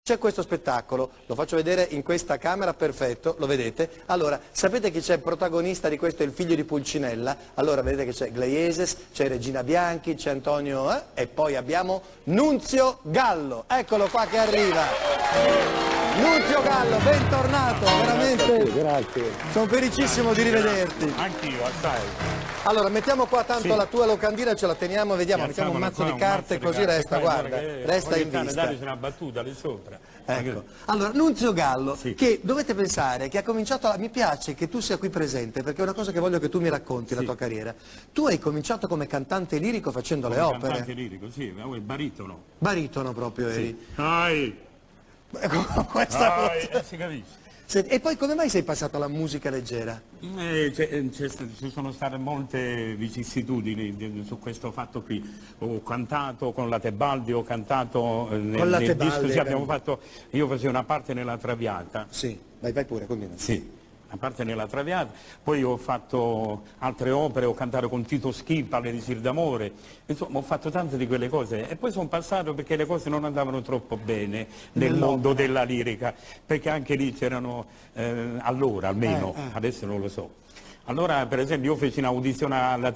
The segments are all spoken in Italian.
C'è questo spettacolo, lo faccio vedere in questa camera, perfetto, lo vedete? Allora, sapete chi c'è il protagonista di questo, è il figlio di Pulcinella? Allora, vedete che c'è Glaieses, c'è Regina Bianchi, c'è Antonio, e poi abbiamo Nunzio Gallo, eccolo qua che arriva. Nunzio Gallo, bentornato, veramente. Grazie. Sono felicissimo di rivederti. Anch'io, assai. Allora, mettiamo qua tanto Sì. la tua locandina, ce la teniamo, vediamo, mettiamo un mazzo di carte, così resta, guarda, resta in vista. Darci una battuta lì sopra. Ecco. Allora, Nunzio Gallo, Sì. che dovete pensare che ha cominciato, mi piace che tu sia qui presente, perché è una cosa che voglio che tu mi racconti, la tua carriera. Tu hai cominciato come cantante lirico facendo le opere. Cantante lirico, sì, ma voi baritono. Baritono proprio eri. Ai, Con questa voce. si capisce. E poi come mai sei passato alla musica leggera? Ci sono state molte vicissitudini su questo fatto qui. Ho cantato con la Tebaldi, ho cantato nel disco, sì, abbiamo fatto, io facevo una parte nella Traviata. Sì, vai pure, combina. Sì, a parte nella Traviata, poi ho fatto altre opere, ho cantato con Tito Schippa, l'Elisir d'amore, insomma ho fatto tante di quelle cose e poi sono passato perché le cose non andavano troppo bene nel mondo della lirica, perché anche lì c'erano, allora almeno, adesso non lo so. Allora per esempio io feci un'audizione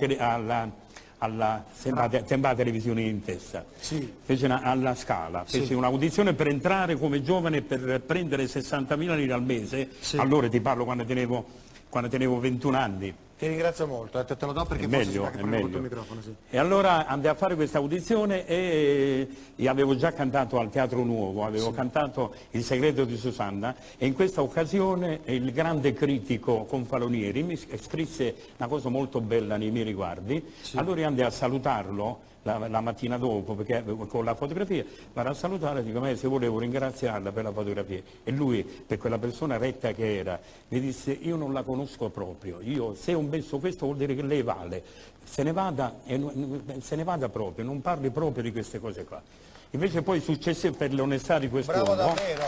sembra televisione in testa, sì. feci alla Scala, feci un'audizione per entrare come giovane per prendere 60.000 lire al mese, allora ti parlo quando tenevo 21 anni. Ti ringrazio molto, te lo do perché È forse meglio, si fa che è parla molto meglio. il microfono. Sì. E allora andai a fare questa audizione e avevo già cantato al Teatro Nuovo, avevo cantato Il segreto di Susanna e in questa occasione il grande critico Confalonieri mi scrisse una cosa molto bella nei miei riguardi, allora io andai a salutarlo la mattina dopo, perché con la fotografia, vado a salutare e dico, ma se volevo ringraziarla per la fotografia. E lui, per quella persona retta che era, mi disse, io non la conosco proprio, se ho messo questo vuol dire che lei vale, se ne vada proprio, non parli proprio di queste cose qua. Invece poi successe per l'onestà di quest'uomo. Bravo davvero.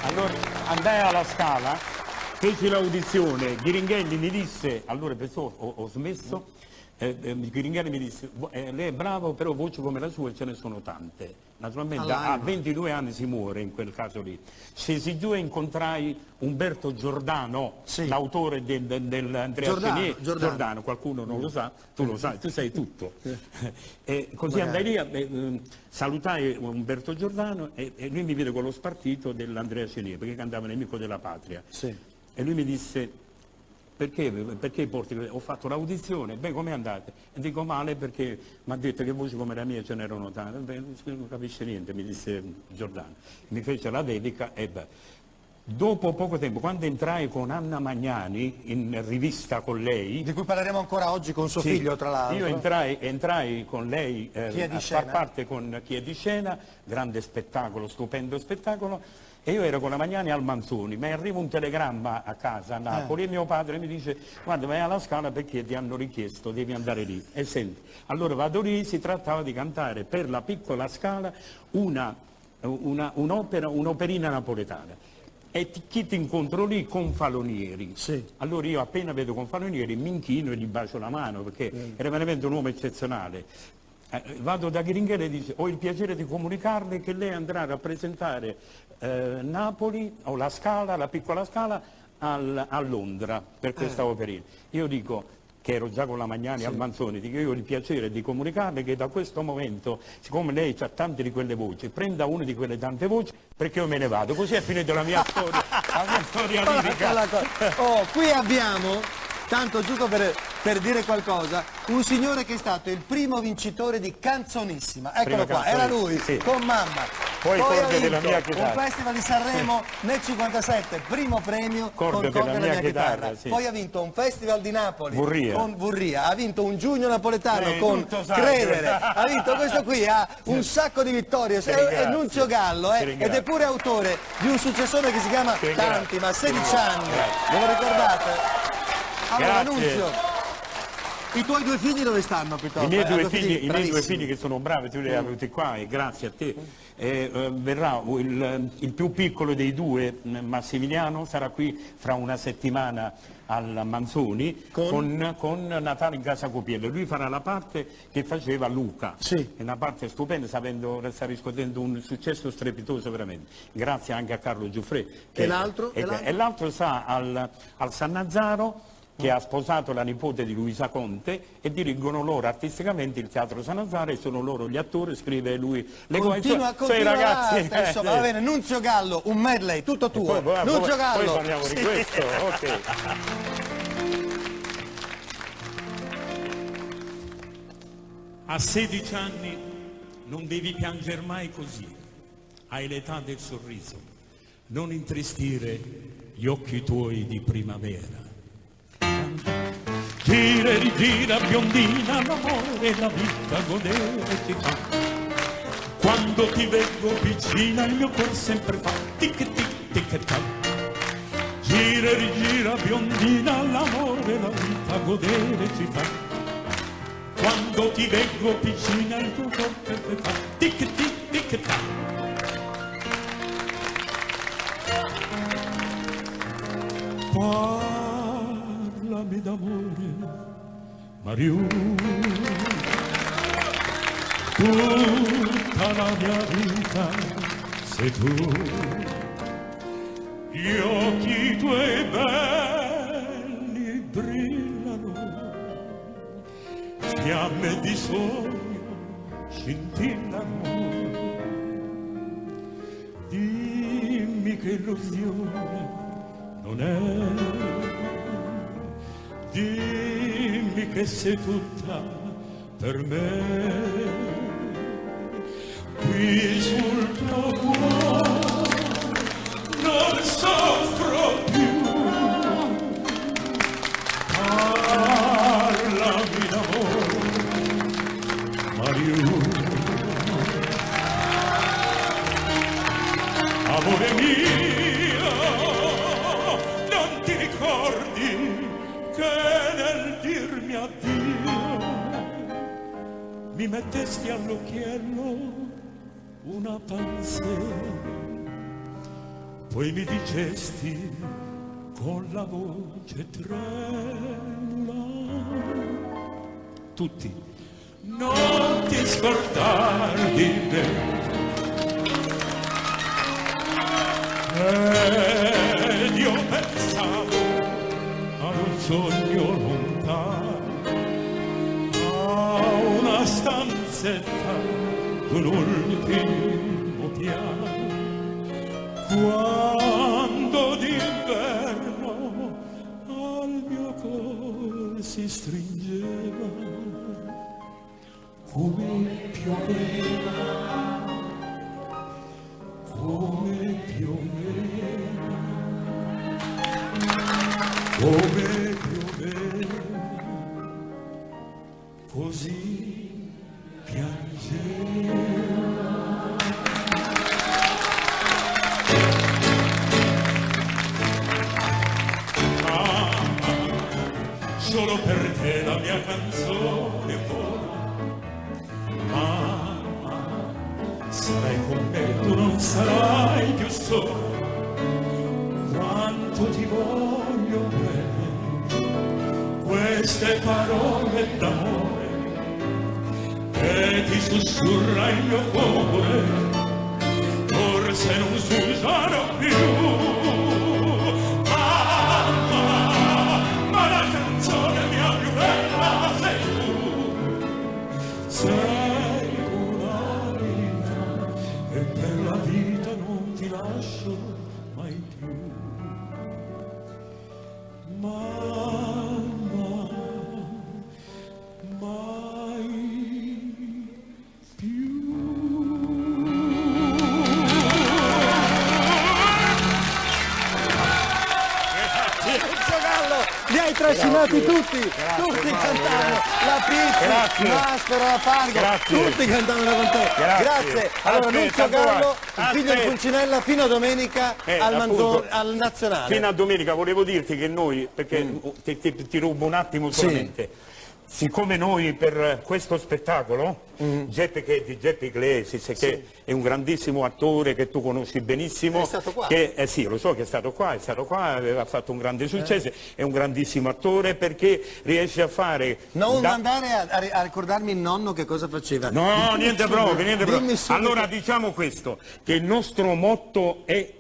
Allora andai alla Scala, feci l'audizione, Ghiringhelli mi disse, allora ho smesso, Ghiringhelli mi disse, lei è bravo, però voci come la sua ce ne sono tante. Naturalmente a 22 anni si muore in quel caso lì. Scesi giù e incontrai Umberto Giordano, l'autore dell'Andrea Chenier. Giordano, qualcuno non lo sa, tu lo sai, tu sai tutto. E così andai lì, salutai Umberto Giordano e lui mi vide con lo spartito dell'Andrea Chenier, perché cantava Nemico della Patria. Sì. E lui mi disse, perché porti? Ho fatto l'audizione, beh com'è andata? E dico male perché mi ha detto che voci come la mia ce n'erano tante, beh non capisce niente, mi disse Giordano. Mi fece la dedica e beh. Dopo poco tempo, quando entrai con Anna Magnani in rivista con lei, Di cui parleremo ancora oggi con suo figlio tra l'altro. io entrai con lei a far parte con Chi è di scena, grande spettacolo, stupendo spettacolo. E io ero con la Magnani al Manzoni, mi arriva un telegramma a casa a Napoli e mio padre mi dice guarda vai alla Scala perché ti hanno richiesto, devi andare lì. E senti, allora vado lì, si trattava di cantare per la piccola Scala un'operina napoletana. E chi ti incontro lì? Confalonieri. Sì. Allora io appena vedo Confalonieri mi inchino e gli bacio la mano perché era veramente un uomo eccezionale. Vado da Ghiringhelli e dice ho il piacere di comunicarle che lei andrà a rappresentare Napoli o la Scala, la piccola Scala a Londra per questa operina. Io dico che ero già con la Magnani al Manzoni, dico io ho il piacere di comunicarle che da questo momento, siccome lei ha tante di quelle voci, prenda una di quelle tante voci perché io me ne vado. Così è finita la mia storia, la mia storia lirica. Qui abbiamo, tanto giusto per dire qualcosa, un signore che è stato il primo vincitore di Canzonissima. Eccolo qua, era lui, con mamma. Poi ha Corde della vinto mia chitarra. un festival di Sanremo nel 57, primo premio con Corde della mia chitarra. Poi ha vinto un festival di Napoli con Vurria, ha vinto un Giugno napoletano con Credere, ha vinto questo qui, ha un sacco di vittorie, è Nunzio Gallo ed è pure autore di un successore che si chiama Tanti, ma 16 anni, ve lo ricordate? Allora Nunzio, I tuoi due figli dove stanno piuttosto? I miei due figli che sono bravi, tu li hai avuti qua e grazie a te. Verrà il più piccolo dei due, Massimiliano, sarà qui fra una settimana al Manzoni con Natale in Casa Copiello. Lui farà la parte che faceva Luca. Sì. È una parte stupenda, sta riscuotendo un successo strepitoso veramente. Grazie anche a Carlo Giuffre. E l'altro? E l'altro sta al Sannazzaro, che ha sposato la nipote di Luisa Conte e dirigono loro artisticamente il Teatro Sannazzaro e sono loro gli attori, scrive lui le cose. Cioè, ragazzi, insomma, va bene, Nunzio Gallo, un medley, tutto tuo. Nunzio Gallo. Poi parliamo di questo, ok. A 16 anni non devi piangere mai così, hai l'età del sorriso, non intristire gli occhi tuoi di primavera. Gira e rigira biondina, l'amore e la vita godere ti fa. Quando ti vedo piccina il mio cuore sempre fa tic tic tic tac. Gira e rigira biondina, l'amore e la vita godere ti fa. Quando ti vedo piccina il tuo cuore sempre fa tic tic tic tac. Parlami d'amore, Mariù, tutta la mia vita sei tu. Gli occhi tuoi belli brillano, fiamme di sogno scintillano. Dimmi che illusione non è, dimmi che sei tutta per me. Qui sul tuo cuore non soffro più, parlami d'amore, Mariù. Amore mio, non ti ricordi che nel dirmi addio mi mettesti all'occhiello una pansera, poi mi dicesti con la voce tremula, tutti, non ti scordare di me. Ed io pensavo ad un sogno lontano, a una stanzetta d'un ultimo piano, quando d'inverno al mio cuore si stringeva, come pioveva, come pioveva, come pioveva, così piangeva. Solo per te la mia canzone vola, mamma, sarai con me, tu non sarai più sola. Quanto ti voglio bene, queste parole d'amore che ti sussurra il mio cuore, forse non s'usano più. Sei una vita e per la vita non ti lascio mai più. Mamma, mai più. Li hai trascinati tutti cantavano la pizza, Maschero, la Farga, tutti cantavano con te. Grazie. Allora Nunzio Gallo, il figlio di Pulcinella, fino a domenica al Nazionale. Fino a domenica volevo dirti che noi, perché ti rubo un attimo solamente, siccome noi per questo spettacolo, Giuseppe Iglesias, che è un grandissimo attore che tu conosci benissimo, è stato qua. Sì, lo so che è stato qua, aveva fatto un grande successo, è un grandissimo attore perché riesce a fare... Non andare a ricordarmi il nonno che cosa faceva. No, niente proprio, niente proprio. Dimmi subito. Allora diciamo questo, che il nostro motto è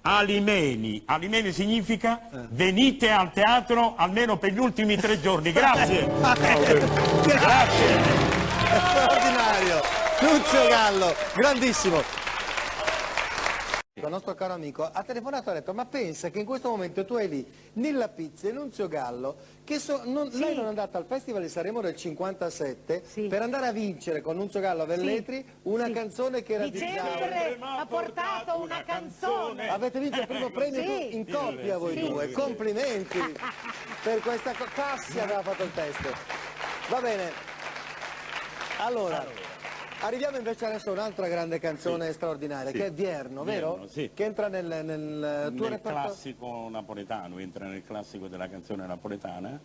Alimeni. Alimeni significa venite al teatro almeno per gli ultimi 3 giorni. Grazie. Grazie. Straordinario. Nunzio Gallo, grandissimo. Il nostro caro amico ha telefonato e ha detto: ma pensa che in questo momento tu hai lì Nilla Pizzi e Nunzio Gallo che lei non è andata al Festival di Sanremo del 57 per andare a vincere con Nunzio Gallo a Velletri una canzone che era di Dicembre ha portato una canzone. Avete vinto il primo premio in coppia voi due, complimenti per questa Cassi aveva fatto il testo. Va bene, allora arriviamo invece adesso a un'altra grande canzone straordinaria che è Vierno, vero? Sì. Che entra nel tuo repertorio classico napoletano, entra nel classico della canzone napoletana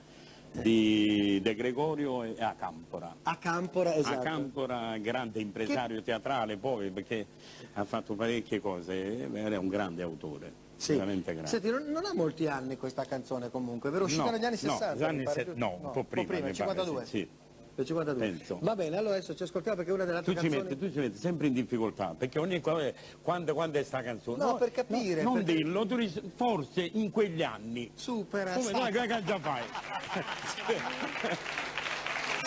di De Gregorio e Acampora. Acampora, esatto. Acampora, grande impresario teatrale poi, perché ha fatto parecchie cose, era un grande autore. Sì. Veramente grande. Senti, non ha molti anni questa canzone comunque, vero? Uscita negli anni 60? Un po' prima, nel 52? sì. Del 52. Penso. Va bene, allora adesso ci ascoltiamo perché è una delle altre canzoni... Tu ci metti sempre in difficoltà, perché ogni cosa, quando è sta canzone? No, per capire. Non perché... dirlo, tu dici, forse in quegli anni. Supera. Come no, che già fai?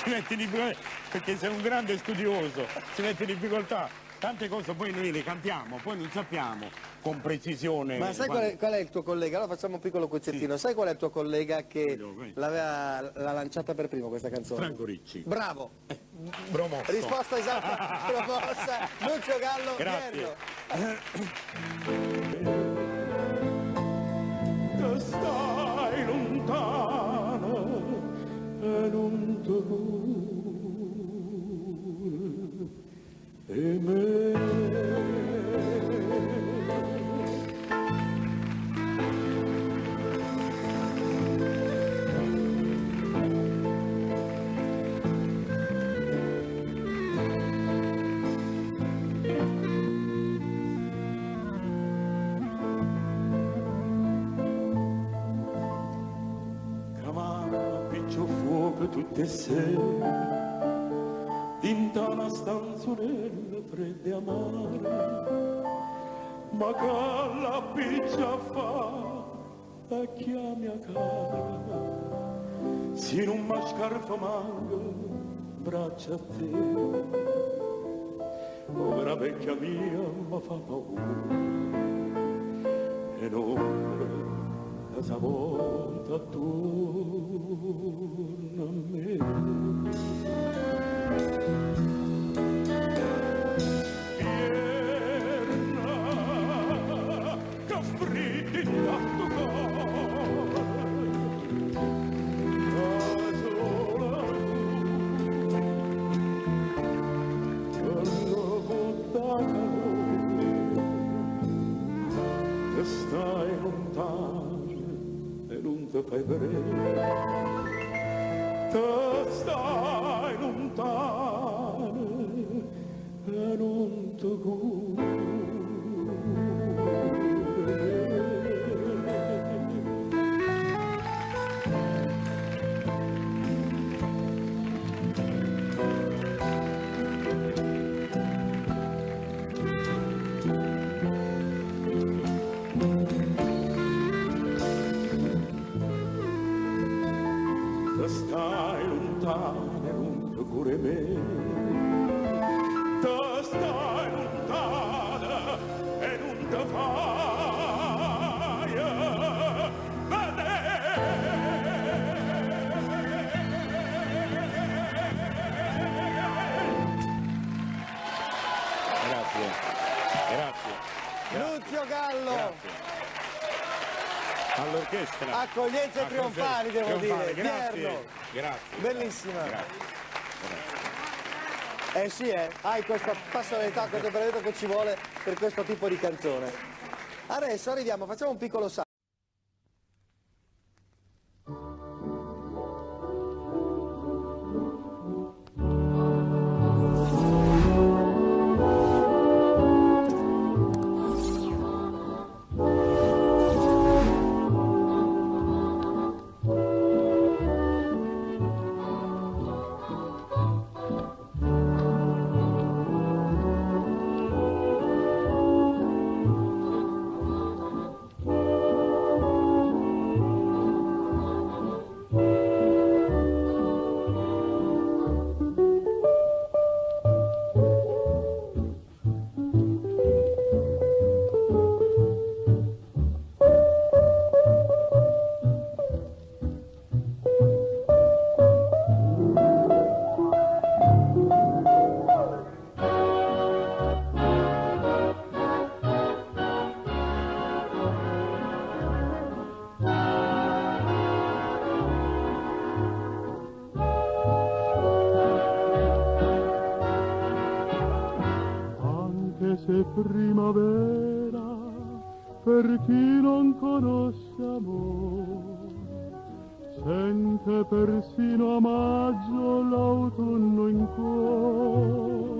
Si mette in difficoltà, perché sei un grande studioso, si mette in difficoltà. Tante cose poi noi le cantiamo, poi non sappiamo con precisione. Ma sai qual è il tuo collega? Allora facciamo un piccolo quizzettino. Sai qual è il tuo collega che l'ha lanciata per primo questa canzone? Franco Ricci. Bravo! Promosso. Risposta esatta, promossa. Nunzio Gallo, Grazie. Che stai lontano e non ti cura e me. Tutte sere dinta una stanzonella fredda e amara, ma che la piccia fa e chiami a cara, si non mi scarfa manco braccia a te, povera vecchia mia mi fa paura e non questa volta torna a me. Vierna, che freddi tanto cuore, da sola quando da calore, che stai lontano non ti fai vedere, te stai lontano e non ti cura. Stai lontano e non ti cura me, te stai lontano e non ti fai vedere. Grazie. Nunzio Gallo! Grazie. All'orchestra. Accoglienze trionfali, devo dire. Grazie. Vierno. Grazie. Bellissima. Grazie. Sì, hai questa passionalità, questo brevetto che ci vuole per questo tipo di canzone. Adesso arriviamo, facciamo un piccolo salto. per chi non conosce amor, sente persino a maggio l'autunno in cuore.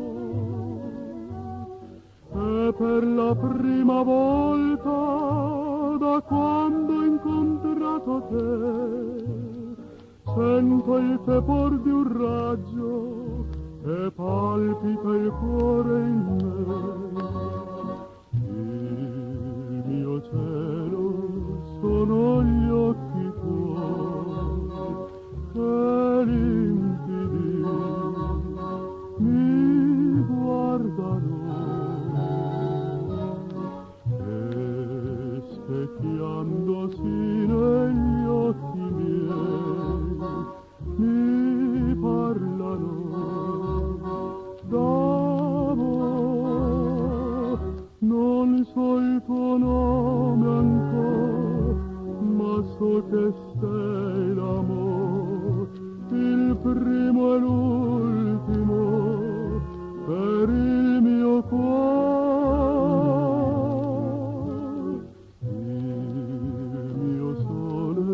E per la prima volta da quando ho incontrato te, sento il tepor di un raggio e palpita il cuore in me. Il mio cielo sono gli occhi tuoi che limpidi mi guardano e specchiandosi negli occhi miei mi parlano d'amor. Non so il tuo nome ancora, ma so che sei l'amor, il primo e l'ultimo per il mio cuore. Il mio sole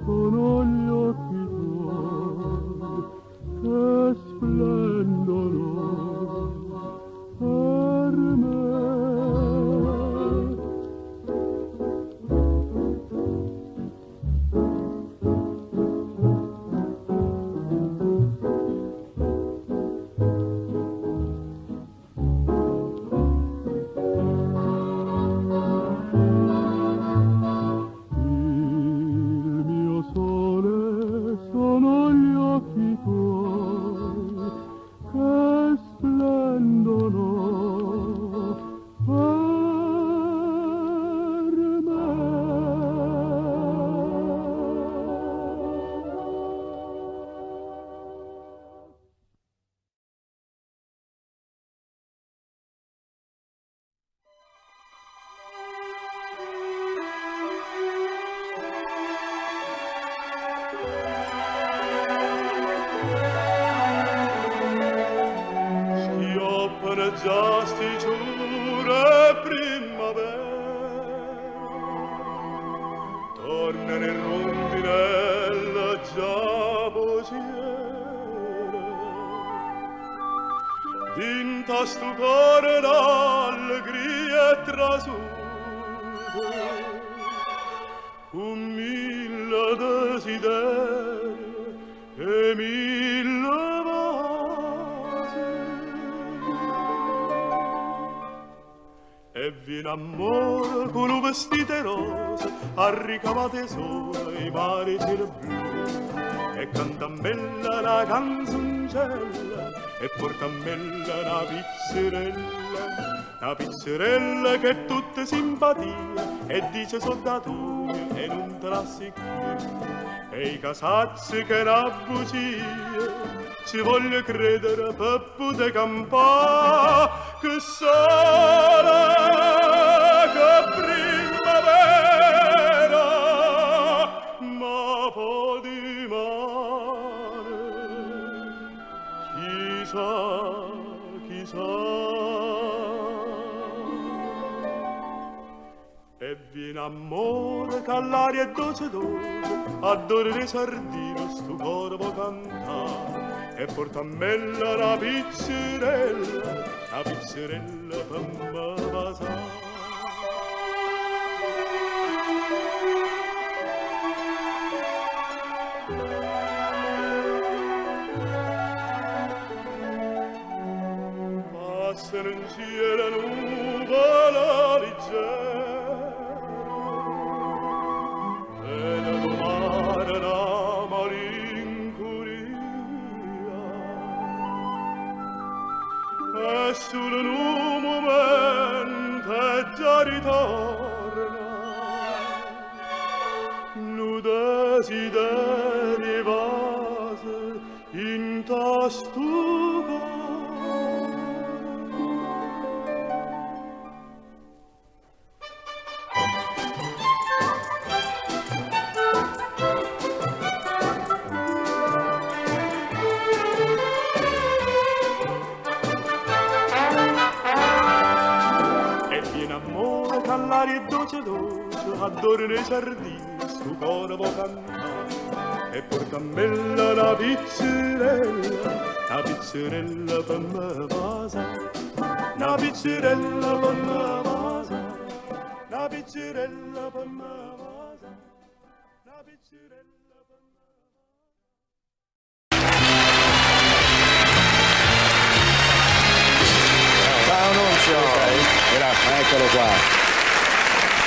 sono gli occhi tuoi che splendono per me. Il mio sole sono gli occhi tuoi che splendono per me. Schioppane già sti giure primavera, torna nel rondinella già vociera, dinta stu cuore d'allegria e trasuto, con mille desideri e mille vasi. E viene amore con un vestito rosa, a ricamate sole i mari cielo blu, e canta bella la canzoncella, e porta bella la pizzerella che è tutta simpatia, e dice soldatore e non te la e i casacci che una bugia, ci voglio credere per poter campare, che sole, che primavera, ma po' di mare, chissà, chissà. E viene amore che all'aria è dolce dolce, adoro le sardine sto corvo cantare, e porta a me la pizzerella per me basare. Passano in cielo nuvola leggera, e da domare la malinconia, e solo in un momento è già ritorna, lo desiderio evase in tasto cuore. solo callare e dolce adoro nei giardini, sto coro può cantare. E portammela la pizzerella per me vasa, una pizzerella per me vasa, una pizzerella per me vasa, una pizzerella per me. Ciao Nunzio. Grazie. Eccolo qua.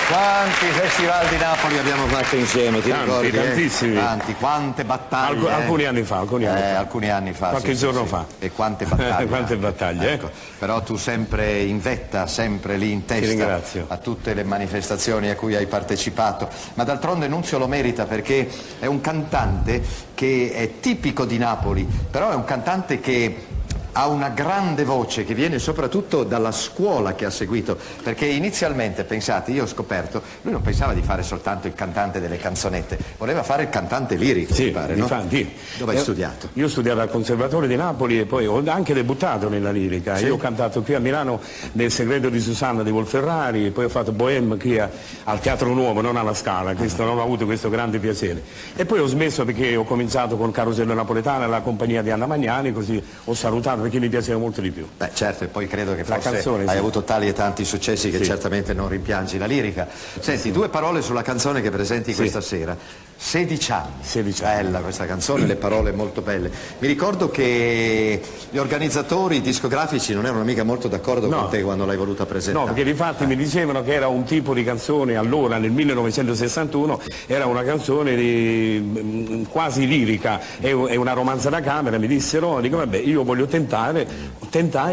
Quanti festival di Napoli abbiamo fatto insieme, ti ricordi? Tantissimi. Tanti, quante battaglie. Alcuni anni fa. Alcuni anni fa. Qualche giorno fa. E quante battaglie. Quante battaglie, ecco. Però tu sempre in vetta, sempre lì in testa a tutte le manifestazioni a cui hai partecipato. Ma d'altronde Nunzio lo merita perché è un cantante che è tipico di Napoli, però è un cantante che ha una grande voce che viene soprattutto dalla scuola che ha seguito, perché inizialmente, pensate, io ho scoperto, lui non pensava di fare soltanto il cantante delle canzonette, voleva fare il cantante lirico, mi pare, no? Infatti. Dove hai studiato? Io ho studiato al Conservatorio di Napoli e poi ho anche debuttato nella lirica. Io ho cantato qui a Milano nel Segreto di Susanna di Wolferrari, poi ho fatto Bohème qui al Teatro Nuovo, non alla Scala, non ho avuto questo grande piacere. E poi ho smesso perché ho cominciato con Carosello Napoletana, la compagnia di Anna Magnani, così ho salutato perché mi piaceva molto di più. Beh certo, e poi credo che forse canzone, hai avuto tali e tanti successi che certamente non rimpiangi la lirica. Senti, due parole sulla canzone che presenti questa sera. 16 anni. 16 anni. Bella questa canzone, le parole molto belle. Mi ricordo che gli organizzatori discografici non erano mica molto d'accordo con te quando l'hai voluta presentare. No, perché infatti mi dicevano che era un tipo di canzone allora, nel 1961, era una canzone quasi lirica, è una romanza da camera, mi dissero, dico vabbè, io voglio tentai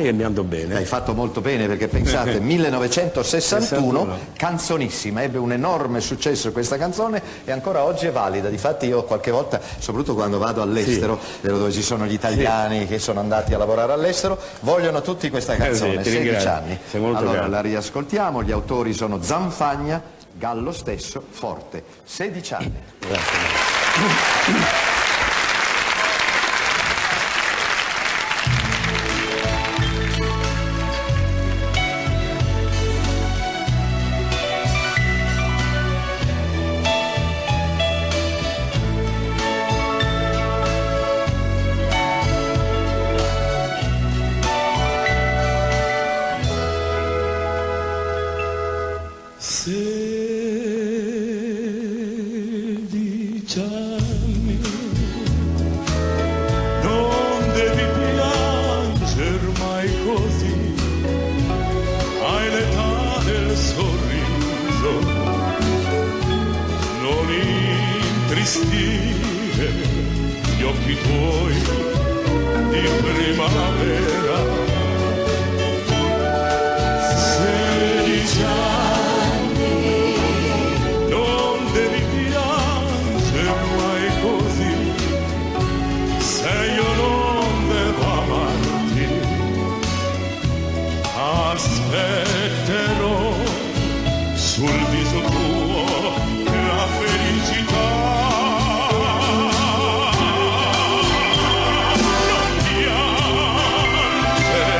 e mi andò bene. Hai fatto molto bene perché pensate, 1961, canzonissima, ebbe un enorme successo questa canzone e ancora oggi è valida. Difatti io qualche volta, soprattutto quando vado all'estero, dove ci sono gli italiani che sono andati a lavorare all'estero, vogliono tutti questa canzone, 16 anni. Allora la riascoltiamo, gli autori sono Zanfagna, Gallo stesso, Forte, 16 anni. Grazie. Non devi pianger mai così, hai l'età del sorriso, non intristire gli occhi tuoi di primavera. 16 anni, non devi piangere mai così, se io non devo amarti, aspetterò sul viso tuo la felicità. Non piangere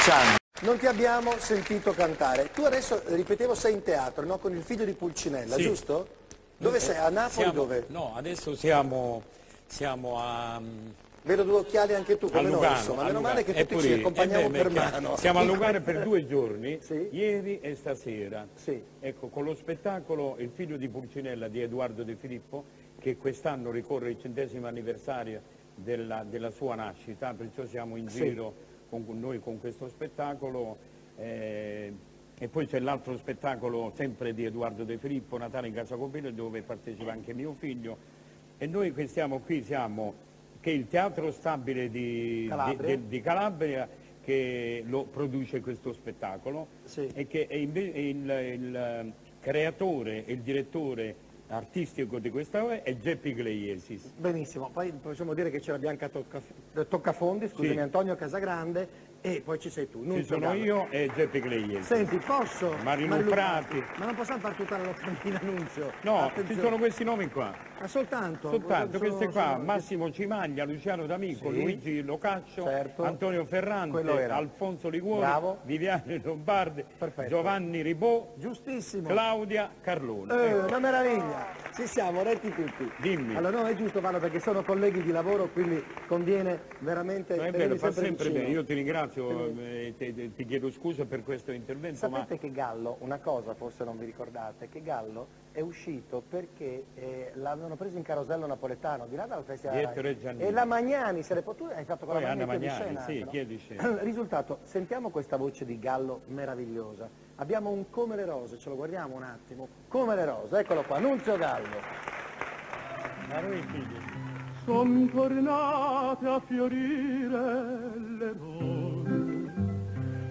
15 anni. Non ti abbiamo sentito cantare. Tu adesso, ripetevo, sei in teatro, no? Con il figlio di Pulcinella, Sì. giusto? Dove sei? A Napoli dove? No, adesso siamo a... Vedo due occhiali anche tu, A come Lugano, noi, insomma. a Meno Lugano. male che tutti Pure ci io. accompagniamo per perché mano. Siamo a Lugano per 2 giorni, Sì. ieri e stasera. Sì. Ecco, con lo spettacolo Il figlio di Pulcinella di Edoardo De Filippo, che quest'anno ricorre il 100° anniversario della sua nascita, perciò siamo in giro con noi con questo spettacolo. E poi c'è l'altro spettacolo sempre di Edoardo De Filippo, Natale in Casa Copino, dove partecipa anche mio figlio. E noi che siamo qui siamo che il Teatro Stabile di Calabria che lo produce questo spettacolo, Sì. e che è il creatore e il direttore artistico di questa opera è Geppi Gleiesis. Benissimo, poi possiamo dire che c'è la Bianca Toccafondi, scusami, Sì. Antonio Casagrande, e poi ci sei tu. Ci Nunzio sono Gallo. io e Geppi Gleiesis. Senti, posso? Marino Prati. Ma non possiamo far tutta la locandina, Nunzio? No, Attenzione. ci sono questi nomi qua. Ma soltanto? Soltanto queste qua, sono- Massimo Cimaglia, Luciano D'Amico, Sì. Luigi Locaccio, Certo. Antonio Ferrante, Quello era. Alfonso Liguori, Bravo. Viviane Lombardi, Perfetto. Giovanni Ribò, Giustissimo. Claudia Carlone. Una meraviglia, ci siamo, retti tutti. Dimmi. Allora no, è giusto farlo perché sono colleghi di lavoro, quindi conviene veramente No, è tenerli vero, fa sempre vicino. bene. Io ti ringrazio, ti chiedo scusa per questo intervento, Sapete che Gallo, una cosa forse non vi ricordate, che Gallo è uscito perché l'avevano preso in carosello napoletano, di là dal festival. Di Ettore Giannini. E la Magnani, tu hai fatto con Poi la Anna Magnani, Magnani, scena, sì, no? chi è di scena. Risultato, sentiamo questa voce di Gallo meravigliosa. Abbiamo un Come le rose, ce lo guardiamo un attimo. Come le rose, eccolo qua, Nunzio Gallo. Son tornate a fiorire le rose,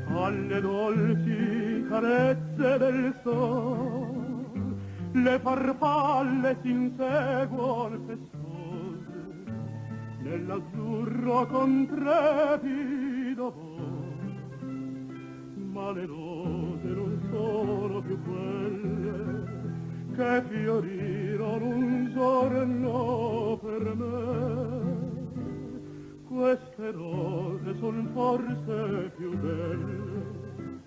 alle dolci carezze del sol, le farfalle si inseguon festose, nell'azzurro con trepido vol, ma le rose non sono più quelle che fiorirono un giorno per me. Queste rose son forse più belle,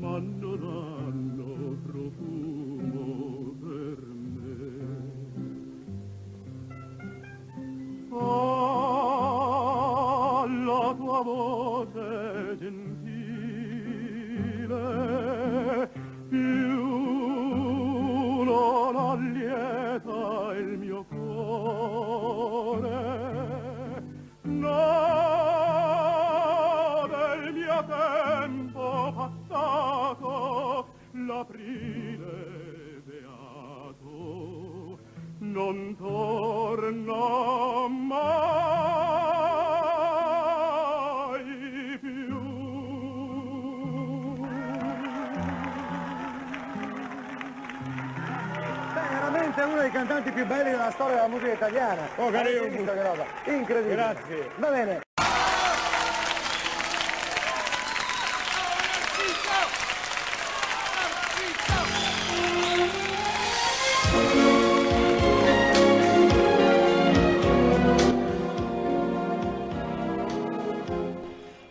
ma non hanno profumo per me. Ah, la tua voce gentile, più non allieta il mio cuore, no, del mio tempo passato, l'aprile beato non torna mai più. Veramente uno dei cantanti più belli della storia della musica italiana. Oh, carino. Avete visto che roba? Incredibile. Grazie. Va bene.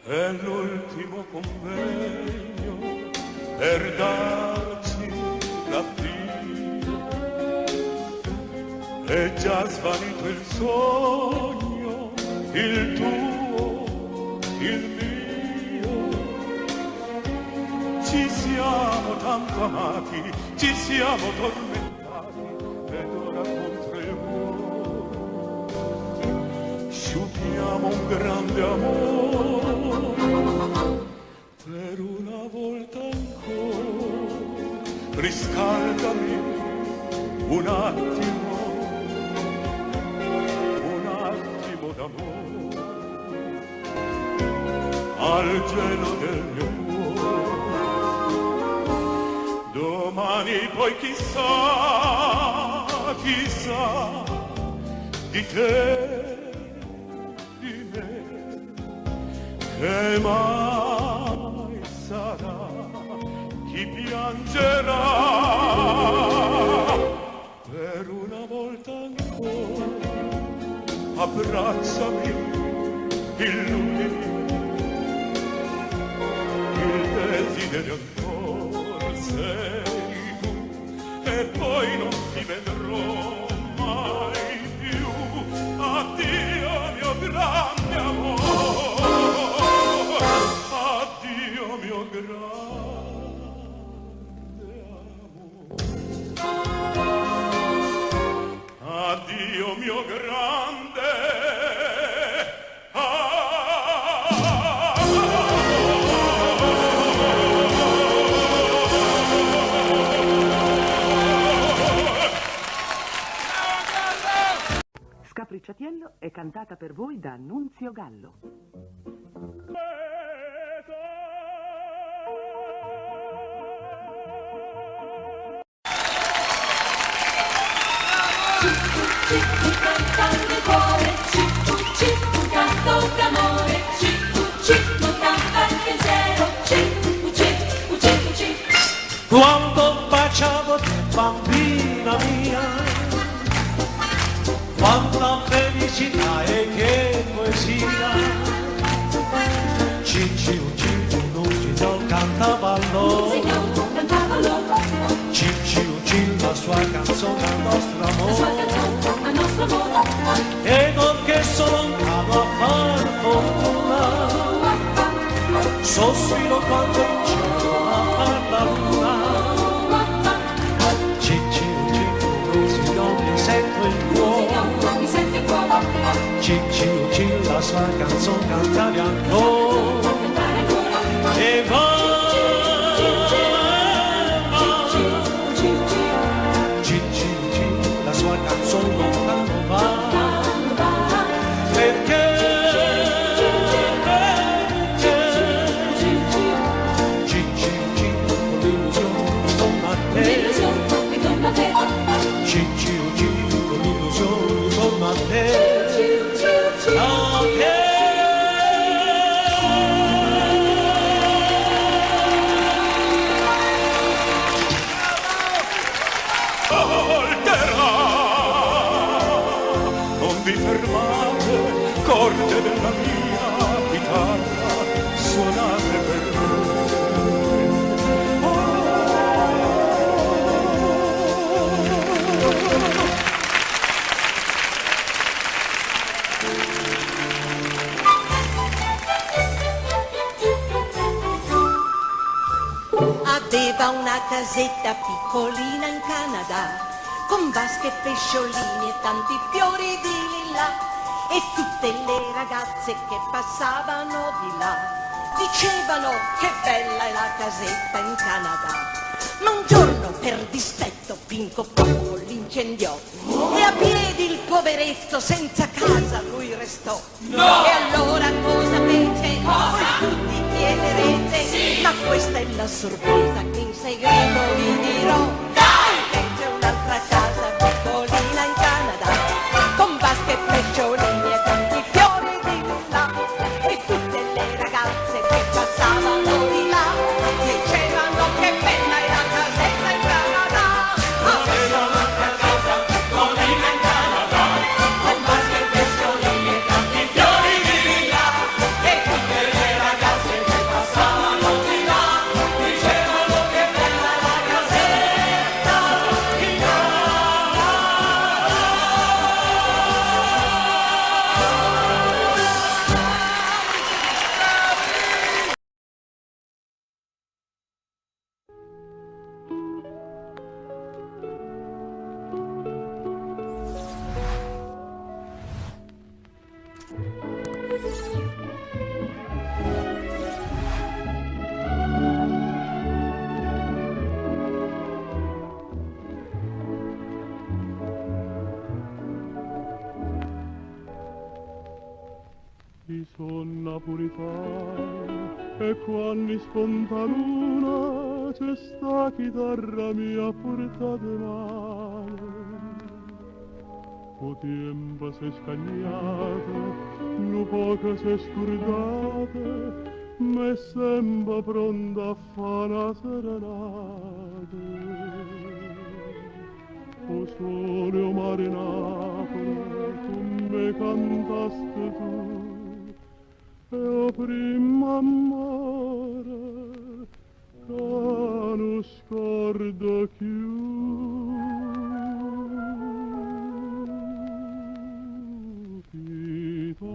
È l'ultimo convegno per darci l'addio, è già svanito il sogno, il tuo, il mio. Ci siamo tanto amati, ci siamo tormentati, ed ora contro il cuore sciupiamo un grande amore. Per una volta ancora riscaldami un attimo d'amore al gelo del mio cuore. Domani poi chissà, chissà di te, di me, che mai sarà chi piangerà. Per una volta ancora abbracciami, illumini ridere ancora sei tu e poi non ti vedrò mai più. Addio mio grande amore, addio mio grande amore, addio mio grande Scapricciatiello è cantata per voi da Nunzio Gallo. Ciccu cantando il cuore, ciccu canto d'amore, ciccu canta il pensiero, ciccu. Quando baciavo te bambina mia, quanta felicità e che poesia. Cicciu, non ci do cantavallo, Cicciu, la sua canzone al nostro amore, e non che sono lontano a far fortuna, sospiro quando in cielo a la luna. Sento il cuore, Cicciu, la sua canzone cantare ancora, e va, Cicciu, la sua canzone lontano va, perché Cicciu, con l'illusione torna a te, Cicciu, torna a te. Non vi fermate, corde della mia chitarra, suonate per Aveva una casetta piccolina in Canada, con vasche e pesciolini e tanti fiori di lilla, e tutte le ragazze che passavano di là dicevano che bella è la casetta in Canada. Ma un giorno per dispetto Pinco Pocco l'incendiò, e a piedi il poveretto senza casa lui restò. No! E allora cosa fece? Voi tutti chiederete, sì! Ma questa è la sorpresa che in segreto vi dirò. Dai! C'è un'altra casa piccolina in Canada, con vasche e pesciolini e tanti fiori di lilla, e tutte le ragazze che passavano di là dicevano che bella è la casetta in Canada. Aveva un'altra casa piccolina in Canada, con vasche e pesciolini e tanti fiori di lilla, e tutte le ragazze che passavano di là dicevano che bella è la casetta in Canada. Di sonna purità e quando sponta luna c'è sta chitarra mia portata male. O tempo si è scagnato, nu poco si è scordata, ma è sempre pronta a fare una serenata. O sole o mare Napoli, tu me cantaste tu, e o prima amore lontano scordo più. Chitarra,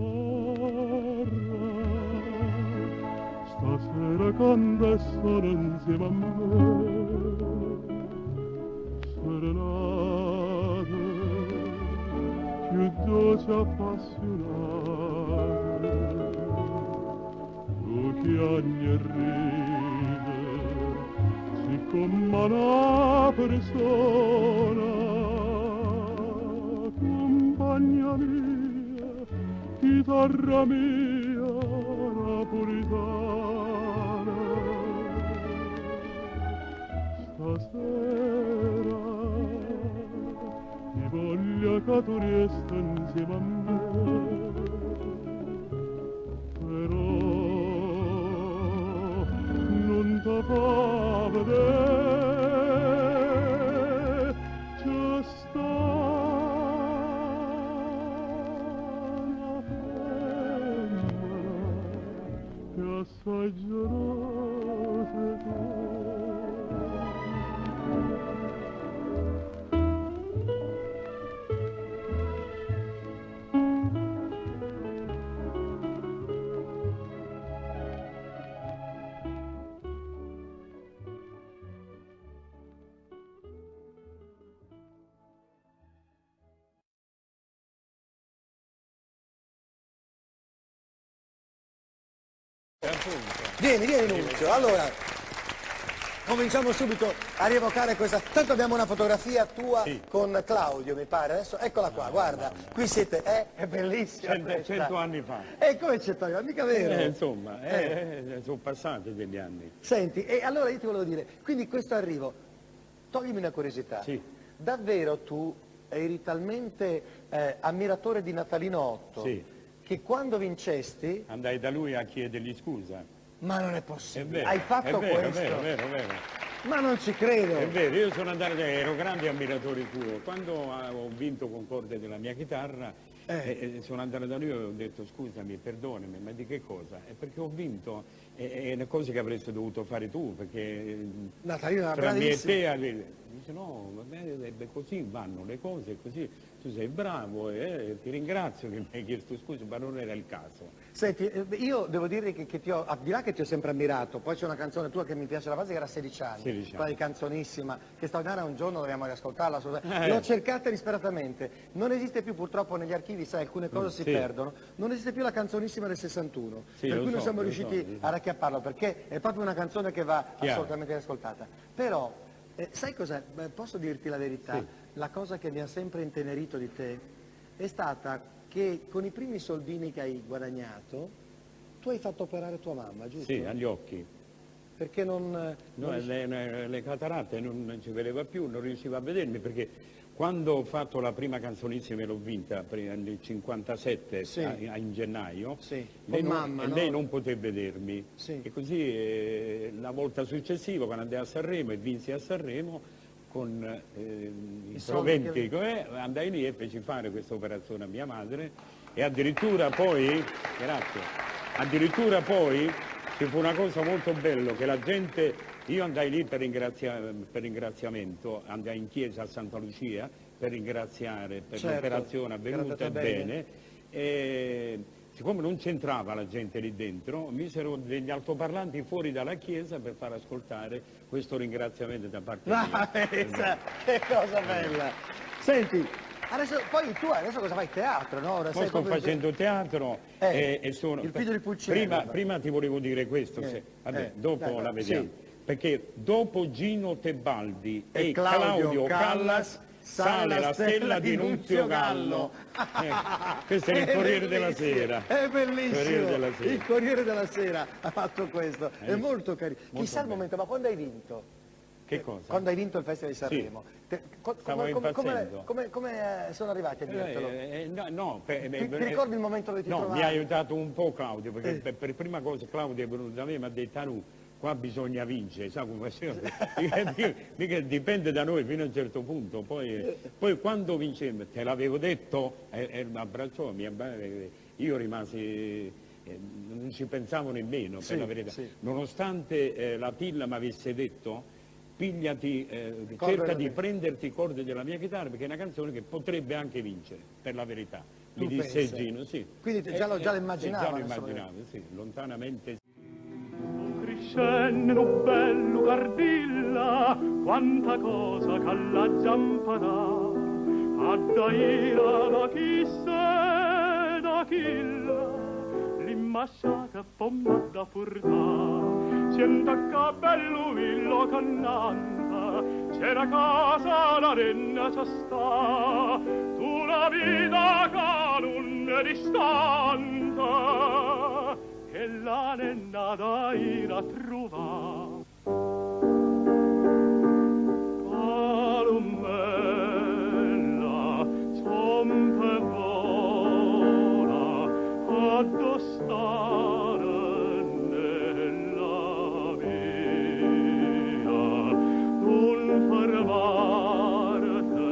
stasera canta e suona insieme a me, serenate più dolci appassionate, tu piangi e ride, siccome una persona, compagna mia, chitarra mia napolitana, stasera ti voglio che tu resti insieme a me, però non ti fa vedere, c'è sta una femmina che assai gelosa è tu. Vieni Nunzio, allora cominciamo subito a rievocare questa, tanto abbiamo una fotografia tua con Claudio mi pare, adesso eccola qua, guarda, qui siete, è bellissima 100 anni fa. E come c'è Taglio? Mica vero? Insomma, sono passati degli anni. Senti, e allora io ti volevo dire, quindi questo arrivo, toglimi una curiosità, davvero tu eri talmente ammiratore di Natalino 8 che quando vincesti... Andai da lui a chiedergli scusa. Ma non è possibile, È vero, hai fatto questo? È vero. Ma non ci credo. È vero, io sono andato, ero grande ammiratore tuo. Quando ho vinto Concorde della mia chitarra, sono andato da lui e ho detto scusami, perdonami, ma di che cosa? È perché ho vinto, è una cosa che avresti dovuto fare tu, perché Natalino era tra me e bravissimo. te, dice no, vabbè, così vanno le cose, così tu sei bravo e ti ringrazio che mi hai chiesto scusa, ma non era il caso. Senti, io devo dire che ti ho, al di là che ti ho sempre ammirato, poi c'è una canzone tua che mi piace la base che era 16 anni, quella di Canzonissima, che straordinaria, un giorno dobbiamo riascoltarla, l'ho cercata disperatamente, non esiste più purtroppo negli archivi, sai, alcune cose si perdono, non esiste più la Canzonissima del 61, per cui non siamo riusciti a racchiapparla, perché è proprio una canzone che va assolutamente riascoltata. Però, sai cos'è? Posso dirti la verità? La cosa che mi ha sempre intenerito di te è stata che con i primi soldini che hai guadagnato tu hai fatto operare tua mamma, giusto? Sì, agli occhi. Perché non... le cataratte non ci vedeva più, non riusciva a vedermi, perché quando ho fatto la prima Canzonissima e l'ho vinta nel 57 in gennaio, lei non poteva vedermi. E così la volta successiva, quando andai a Sanremo e vinsi a Sanremo, con i proventi andai lì e feci fare questa operazione a mia madre e addirittura poi ci fu una cosa molto bella che la gente, io andai lì per ringraziamento, andai in chiesa a Santa Lucia per ringraziare per l'operazione avvenuta bene e siccome non c'entrava la gente lì dentro, misero degli altoparlanti fuori dalla chiesa per far ascoltare questo ringraziamento da parte mia. Che cosa bella! Senti, adesso, poi tu adesso cosa fai? Teatro, no? Ora sto facendo teatro e sono... Il figlio di Pulcinella. Prima ti volevo dire questo, dopo la vediamo. Perché dopo Gino Tebaldi e Claudio Callas sale la stella di Nunzio Gallo. Questo è il Corriere della Sera. È bellissimo. Il Corriere della Sera ha fatto questo. È molto carino. Chissà il momento, ma quando hai vinto? Che cosa? Quando hai vinto il Festival di Sanremo. Stavo impazzendo. Come sono arrivati a dirtelo? Ti ricordi il momento dove ti trovavi? No, mi ha aiutato un po' Claudio, perché per prima cosa Claudio è venuto da me e mi ha detto "Anu, qua bisogna vincere", sa come mica dipende da noi fino a un certo punto, poi quando vincemmo, te l'avevo detto, mi abbracciò, io rimasi non ci pensavo nemmeno, per la verità. Nonostante la Tilla mi avesse detto, pigliati, cerca di prenderti i corde della mia chitarra, perché è una canzone che potrebbe anche vincere, per la verità. Mi disse Gino, sì. Quindi già lo immaginavo? Già lo immaginavo, sì, lontanamente. Crescendo bello Cardilla, quanta cosa che alla zamparà, a daira da chi se da chilla, l'immascia che pomma da furtà, senta che bello villo cannanta, c'è la casa la renna c'è sta, tu la vita che non è distante, che la nenna da ira trova. Palomella, sompe vola, addostare nella via, non fermarte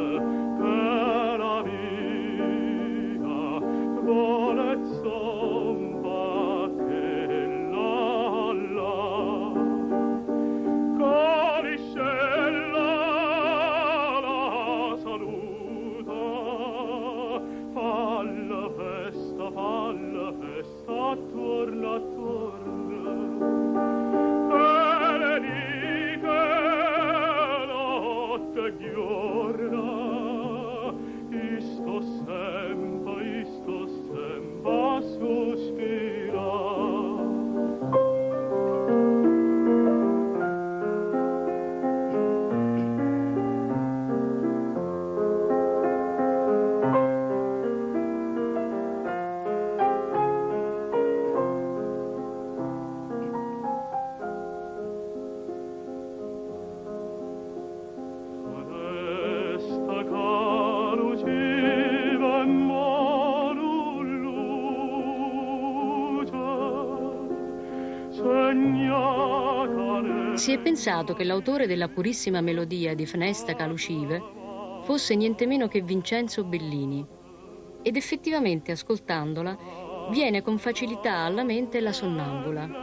per la via, volet torna, torna, e le dite notte e giorno, sto sempre a sospirare. Si è pensato che l'autore della purissima melodia di Fnesta Calucive fosse niente meno che Vincenzo Bellini, ed effettivamente ascoltandola viene con facilità alla mente la sonnambula.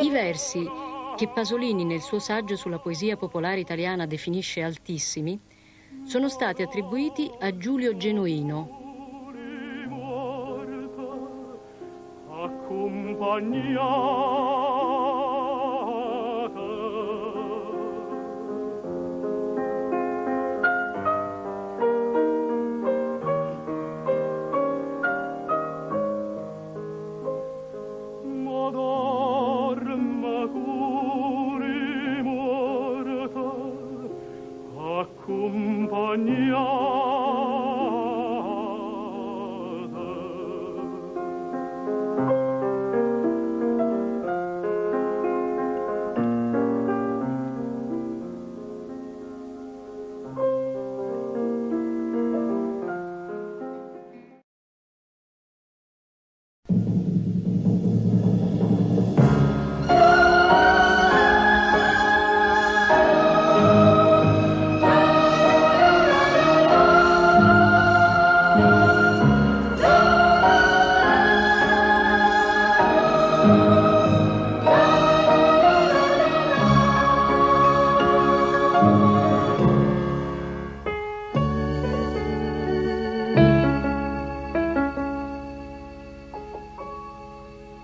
I versi, che Pasolini nel suo saggio sulla poesia popolare italiana definisce altissimi, sono stati attribuiti a Giulio Genuino.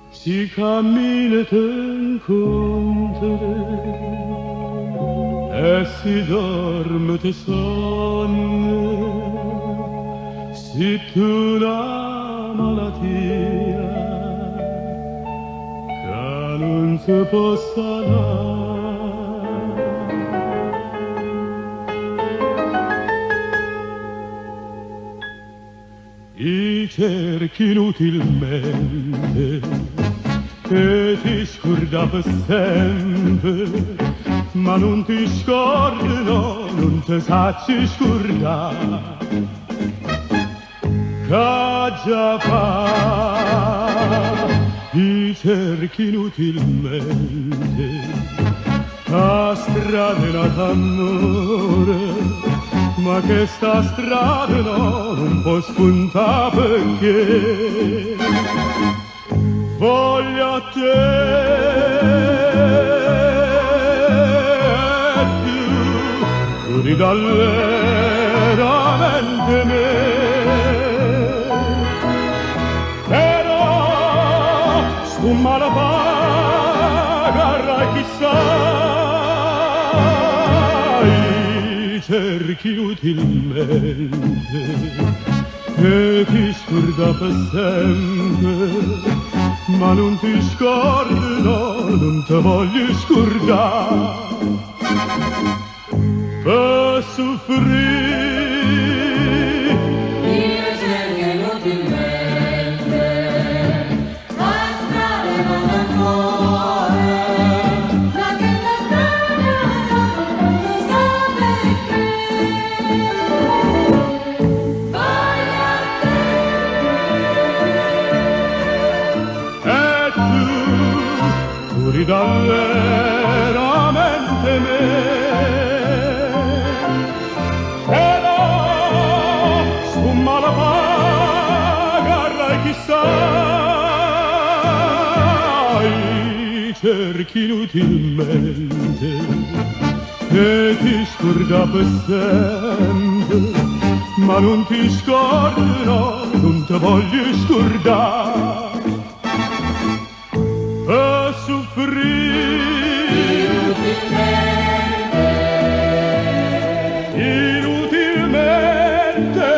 Si cammina t'incontre e si dorme te sonne, si tu una malattia che non si può sanare. I cerchi inutilmente e ti scorda per sempre, ma non ti scordi, no, non ti sacci scordare. Che già fa, ti cerchi inutilmente, la strada è nata amore, ma che sta strada no, non può spuntare perché voglio a te, tu ridà veramente me, però stu malapaga chissà, cerchi inutilmente e ti scorda per sempre, ma non ti scordi, no, non ti voglio scordare. Per soffrire io cerco inutilmente la strada non ancora, ma che la strada non sa perché voglio a te. e tu ridà veramente me, però sfumma la paga chissà, cerchi inutilmente e ti scorda per sempre, ma non ti scordi, no, non ti voglio scordare. Per soffrire inutilmente,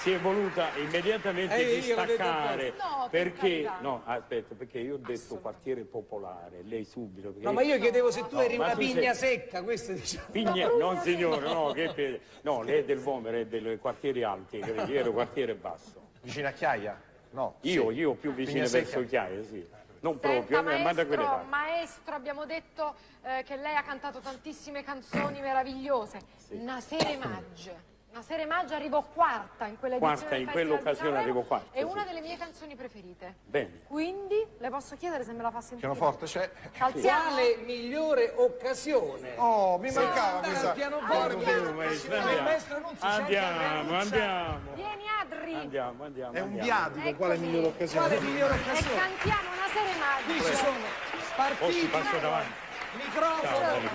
Si è voluta immediatamente distaccare perché no, aspetta, perché io ho detto quartiere popolare, lei subito perché... No, ma io chiedevo se tu eri una tu pigna sei... secca, questo diciamo. Pigna, no signore, no, no, lei è del Vomero, è dei quartieri alti, io ero quartiere basso. Vicino a Chiaia? No. Io più vicino verso Chiaia, sì. Non proprio, manda quelle parti. Maestro, abbiamo detto che lei ha cantato tantissime canzoni meravigliose. Sì. Nasere Magge. Nasere Magge arrivò quarta in quell'edizione. Quarta, in quell'occasione arrivò quarta. È una delle mie canzoni preferite. Bene. Quindi le posso chiedere se me la fa sentire? Pianoforte c'è. Quale migliore occasione? Oh, mi mancava questa. Pianoforte. Andiamo. Vieni Adri. Andiamo. È un viatico, quale migliore occasione? Quale migliore occasione? E cantiamo Nasere Magge. Qui ci sono spartiti. Passo davanti. Microfono.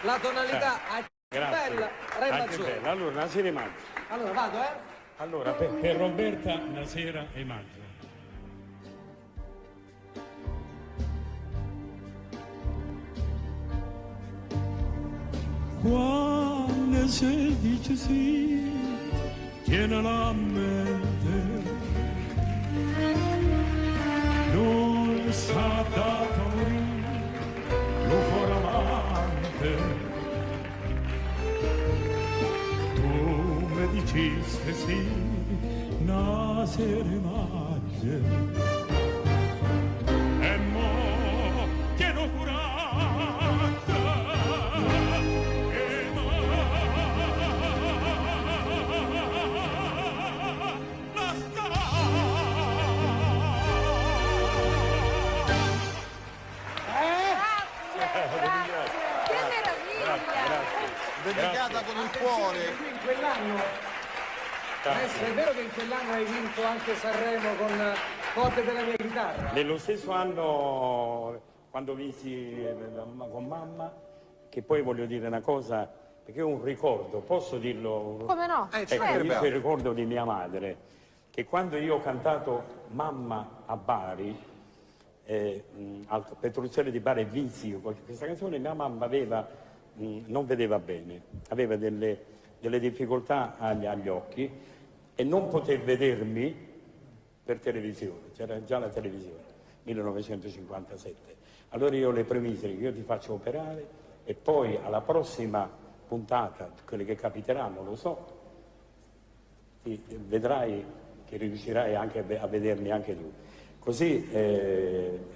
La tonalità. Grazie. Bella, re maggiore. Bella. Allora, Nasera e Maggio. Allora, vado, Allora, per Roberta, Nasera e Maggio. Quando si dice sì, tiene la mente, non sa da favorire lo cuore amante. Diceste sì, Nasere Magge, e mo tieno curata, e ma la sta. Grazie. Che meraviglia. Dedicata con il cuore. Qui in quell'anno. Maestro, è vero che in quell'anno hai vinto anche Sanremo con Forte della mia chitarra? Nello stesso anno, quando vinsi con mamma, che poi voglio dire una cosa, perché è un ricordo, posso dirlo? Come no? Io il ricordo di mia madre, che quando io ho cantato Mamma a Bari, al Petruccielli di Bari e vinsi io questa canzone, mia mamma non vedeva bene, aveva delle difficoltà agli occhi, e non poter vedermi per televisione, c'era già la televisione, 1957. Allora io le premisi che io ti faccio operare e poi alla prossima puntata, quelle che capiteranno, lo so, vedrai che riuscirai anche a vedermi anche tu. Così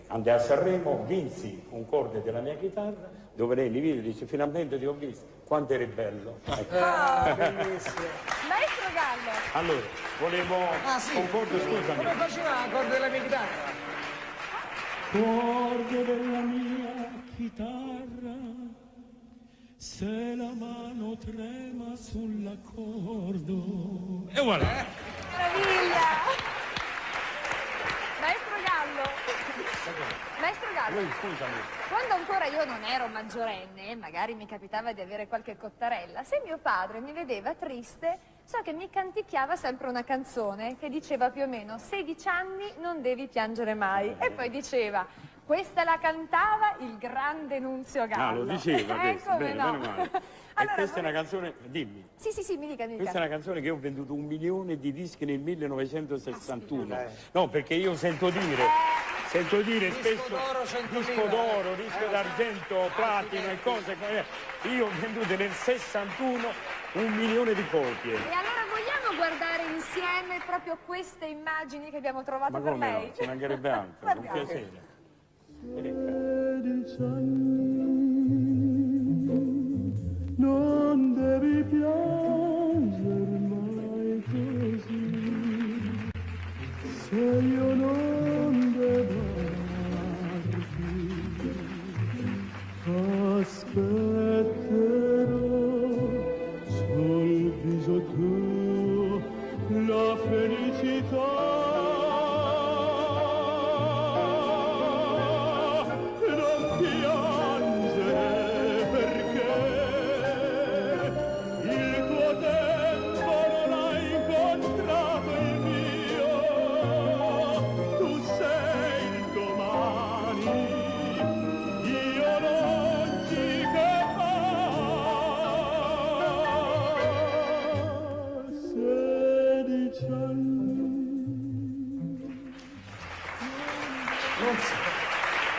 andai a Sanremo, vinsi un corde della mia chitarra, dove lei mi vide e dice finalmente ti ho visto, quanto eri bello. Bellissimo. Maestro Gallo. Allora, volevo un corde, scusami. Come faceva la corda della mia chitarra? Corde della mia chitarra, se la mano trema sull'accordo. E voilà! Meraviglia! Maestro Gallo, Maestro Gallo, Scusami. quando ancora io non ero maggiorenne, magari mi capitava di avere qualche cottarella, se mio padre mi vedeva triste, so che mi canticchiava sempre una canzone che diceva più o meno 16 anni non devi piangere mai, e poi diceva questa la cantava il grande Nunzio Gallo. Lo diceva questo, come bene, no. meno male. Allora, e questa è una canzone, dimmi. Sì, mi dica. Questa è una canzone che ho venduto 1 milione di dischi nel 1961. No, perché io sento dire spesso disco d'oro, disco d'argento, platino e cose. Io ho venduto nel 61 1 milione di copie. E allora vogliamo guardare insieme proprio queste immagini che abbiamo trovato Ma per come lei? no, ci mancherebbe altro, con piacere. Non devi piangere mai così, se io non devo amarti, aspetterò sul viso tuo la felicità.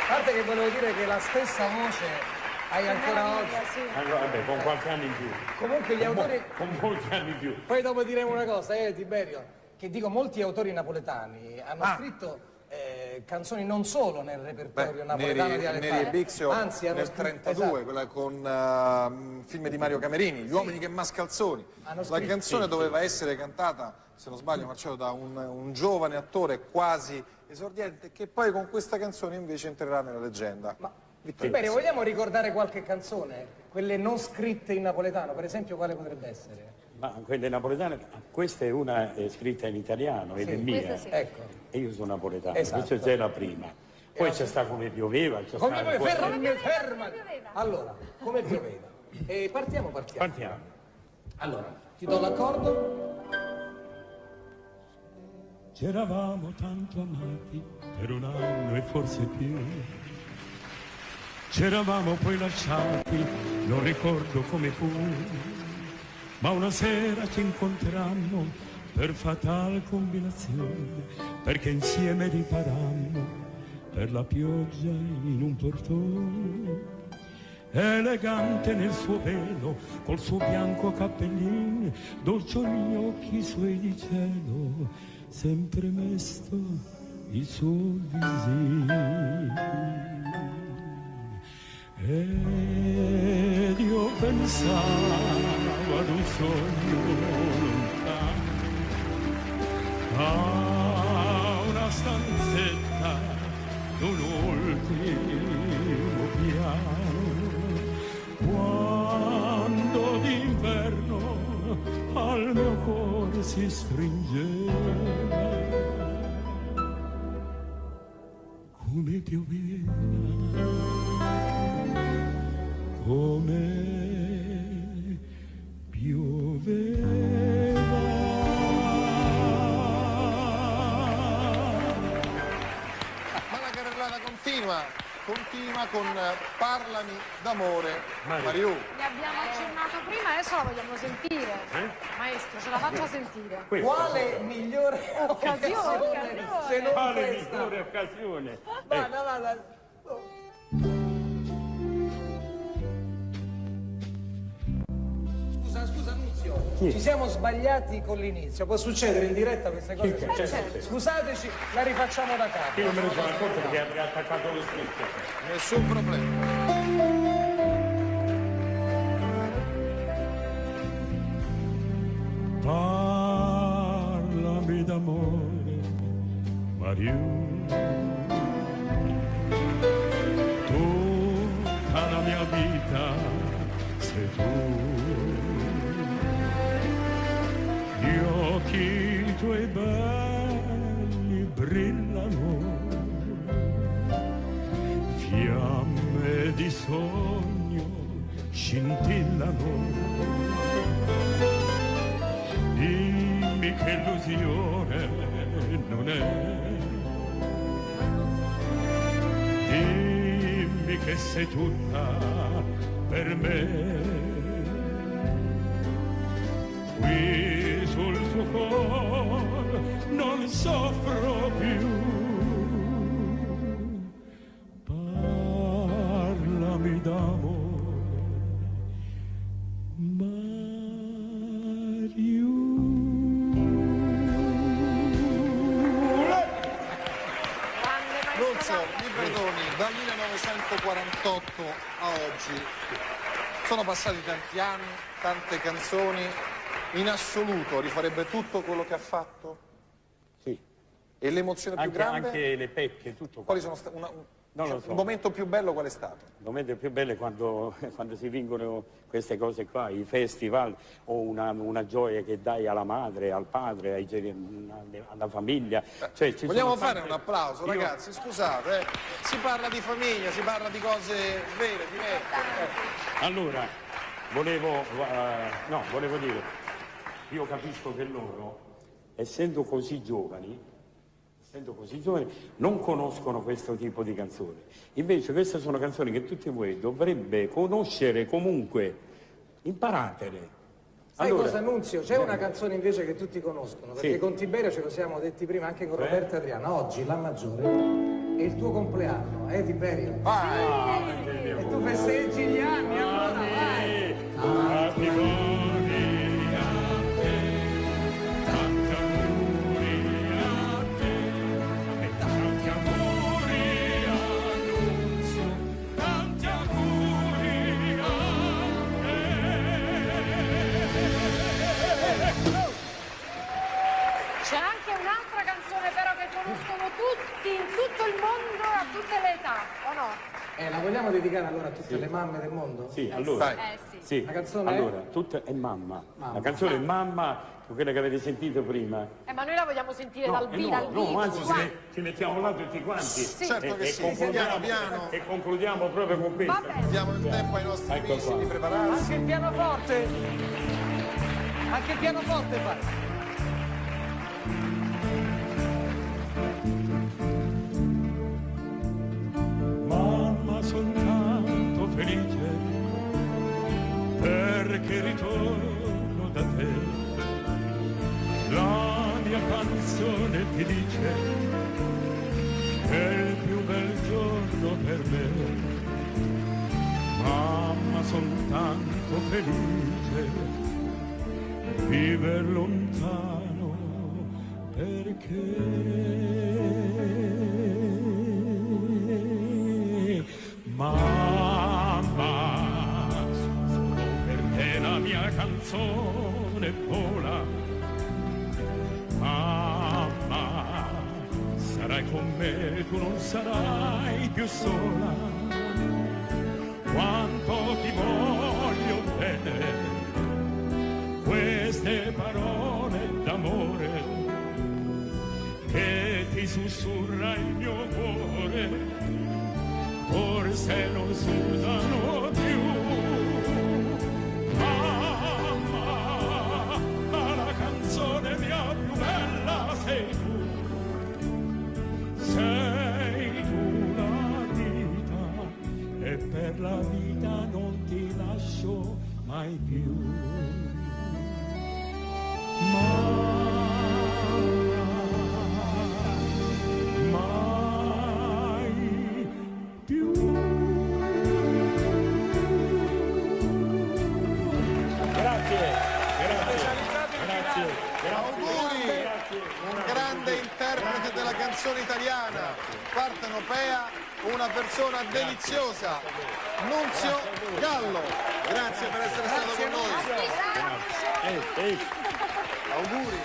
A parte che volevo dire che la stessa voce hai ancora oggi. Allora, vabbè, con qualche anno in più. Comunque gli autori... Con molti anni in più. Poi dopo diremo una cosa, Tiberio, che dico molti autori napoletani hanno scritto canzoni non solo nel repertorio napoletano dialettale. Neri e Bixio anzi, hanno nel scritto- 32, esatto. quella con film di Mario Camerini, Gli uomini che mascalzoni. Hanno La scritto- canzone doveva essere cantata, se non sbaglio Marcello, da un giovane attore quasi esordiente, che poi con questa canzone invece entrerà nella leggenda. Tiberio, vogliamo ricordare qualche canzone? Quelle non scritte in napoletano, per esempio, quale potrebbe essere? Ma quelle napoletane, questa è una scritta in italiano ed è mia. questa sì. Ecco. E io sono napoletano, Esatto. questa è la prima. Poi c'è sta Come pioveva, c'è Come sta... ferma! Allora, come pioveva? E partiamo. Allora, ti do l'accordo. C'eravamo tanto amati per 1 anno e forse più. C'eravamo poi lasciati, non ricordo come fu. Ma una sera ci incontrammo per fatal combinazione, perché insieme riparammo per la pioggia in un portone. Elegante nel suo velo, col suo bianco cappellino, dolci gli occhi suoi di cielo, sempre mesto il suo visino. Ed io pensavo ad un sogno lontano, a una stanzetta d'un ultimo piano, quando d'inverno al mio cuore si stringeva, come pioveva, come pioveva. Ma la carrellata continua. continua con Parlami d'amore, Mariù. Ne abbiamo accennato prima, adesso la vogliamo sentire. Maestro, ce la faccia sentire. Quale migliore occasione se non Quale questa? migliore occasione? Vada. Scusa Nunzio, ci siamo sbagliati con l'inizio, può succedere in diretta queste cose? Certo. Scusateci, la rifacciamo da capo. Io non me ne sono accorto perché avrei attaccato lo scritto. Nessun problema. Parlami d'amore, Mariù. Tutta la mia vita sei tu. Gli occhi tuoi belli brillano, fiamme di sogno scintillano. Dimmi che illusione non è, dimmi che sei tutta per me. Qui sul tuo cuore non soffro più. Parlami d'amore, Mariù. Nunzio, mi perdoni, dal 1948 a oggi sono passati tanti anni, tante canzoni. In assoluto rifarebbe tutto quello che ha fatto? Sì. E l'emozione più grande? Anche le pecche, tutto. Quali sono stati? Non lo so. Il momento più bello qual è stato? Il momento più bello è quando si vincono queste cose qua, i festival, o una gioia che dai alla madre, al padre, alla famiglia. Cioè, ci Vogliamo sono fare tante- un applauso, Io- ragazzi, scusate, si parla di famiglia, si parla di cose vere, dirette. Allora, volevo dire, io capisco che loro, essendo così giovani, non conoscono questo tipo di canzoni. Invece queste sono canzoni che tutti voi dovrebbe conoscere comunque, imparatele. Sai cosa, Nunzio? C'è una canzone invece che tutti conoscono, perché Sì. con Tiberio ce lo siamo detti prima anche con Roberto e Adriano. Oggi la maggiore è il tuo compleanno, Tiberio? Vai! E tu festeggi gli anni, allora vai! Happy birthday a te, tanti auguri a te, e tanti auguri a Nunzio, tanti auguri a C'è anche un'altra canzone però che conoscono tutti, in tutto il mondo, a tutte le età, o no? La vogliamo dedicare allora a tutte le mamme del mondo? Sì, allora, sì. La canzone allora, tutta è mamma. La canzone è mamma, quella che avete sentito prima. Ma noi la vogliamo sentire dal vivo. No, anzi ci mettiamo là tutti quanti. Sì. Certo che sì, concludiamo, piano. e concludiamo proprio con questa. Diamo il tempo ai nostri Ecco amici qua. di prepararsi. Anche il pianoforte! Anche il pianoforte fa! mamma soltanto felice perché ritorno da te. La mia canzone ti dice che è il più bel giorno per me. Mamma soltanto felice viver lontano perché mamma, solo per te la mia canzone vola. Mamma, sarai con me, tu non sarai più sola. Quanto ti voglio bene, queste parole d'amore che ti sussurra il mio cuore, forse non s'usano più. Mamma, ma la canzone mia più bella sei tu. Sei tu la vita Auguri, un grande interprete della canzone italiana, partenopea, una persona deliziosa, Nunzio Gallo. Grazie per essere stato con noi. Auguri.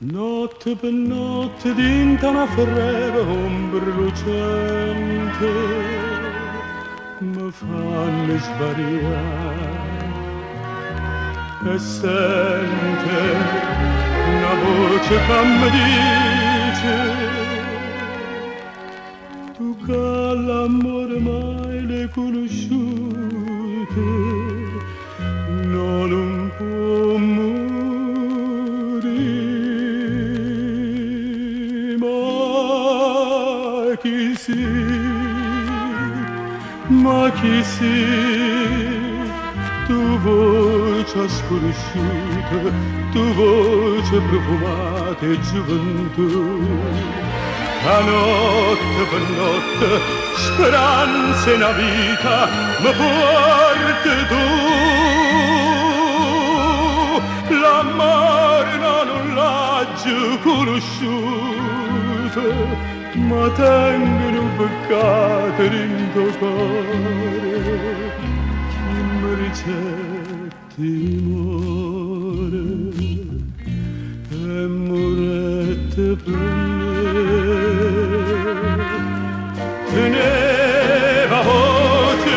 Notte per notte dinta una ferreva ombra lucente mi fanno svariare e sente una voce che mi dice tu che l'amore mai l'hai conosciuto non può morire. Ma chi sei? Tu voce sconosciuta, tu voce profumata e gioventù. A notte per notte, speranza e una vita, mi porti tu. L'amore non l'ha già conosciuto, ma tengono peccato in tuo cuore, chi mi ricetti muore e morette per me. Teneva voce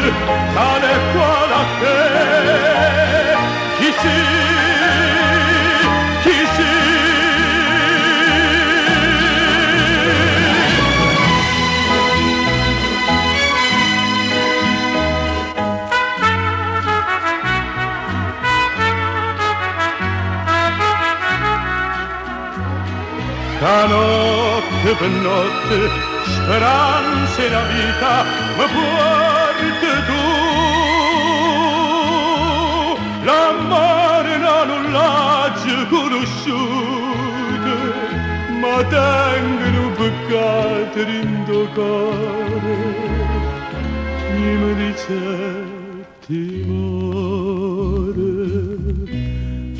tale e quale a te, chi sei, chi sei. Da notte per notte, speranza e la vita, mi porti tu. L'amore non l'ha già conosciuto, ma tengono peccato in tuo cuore. Chi mi dice ti muore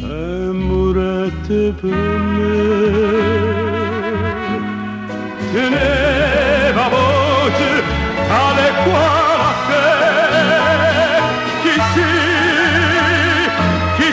e morette per me. Teneva voce tale quale a te, chi sei, chi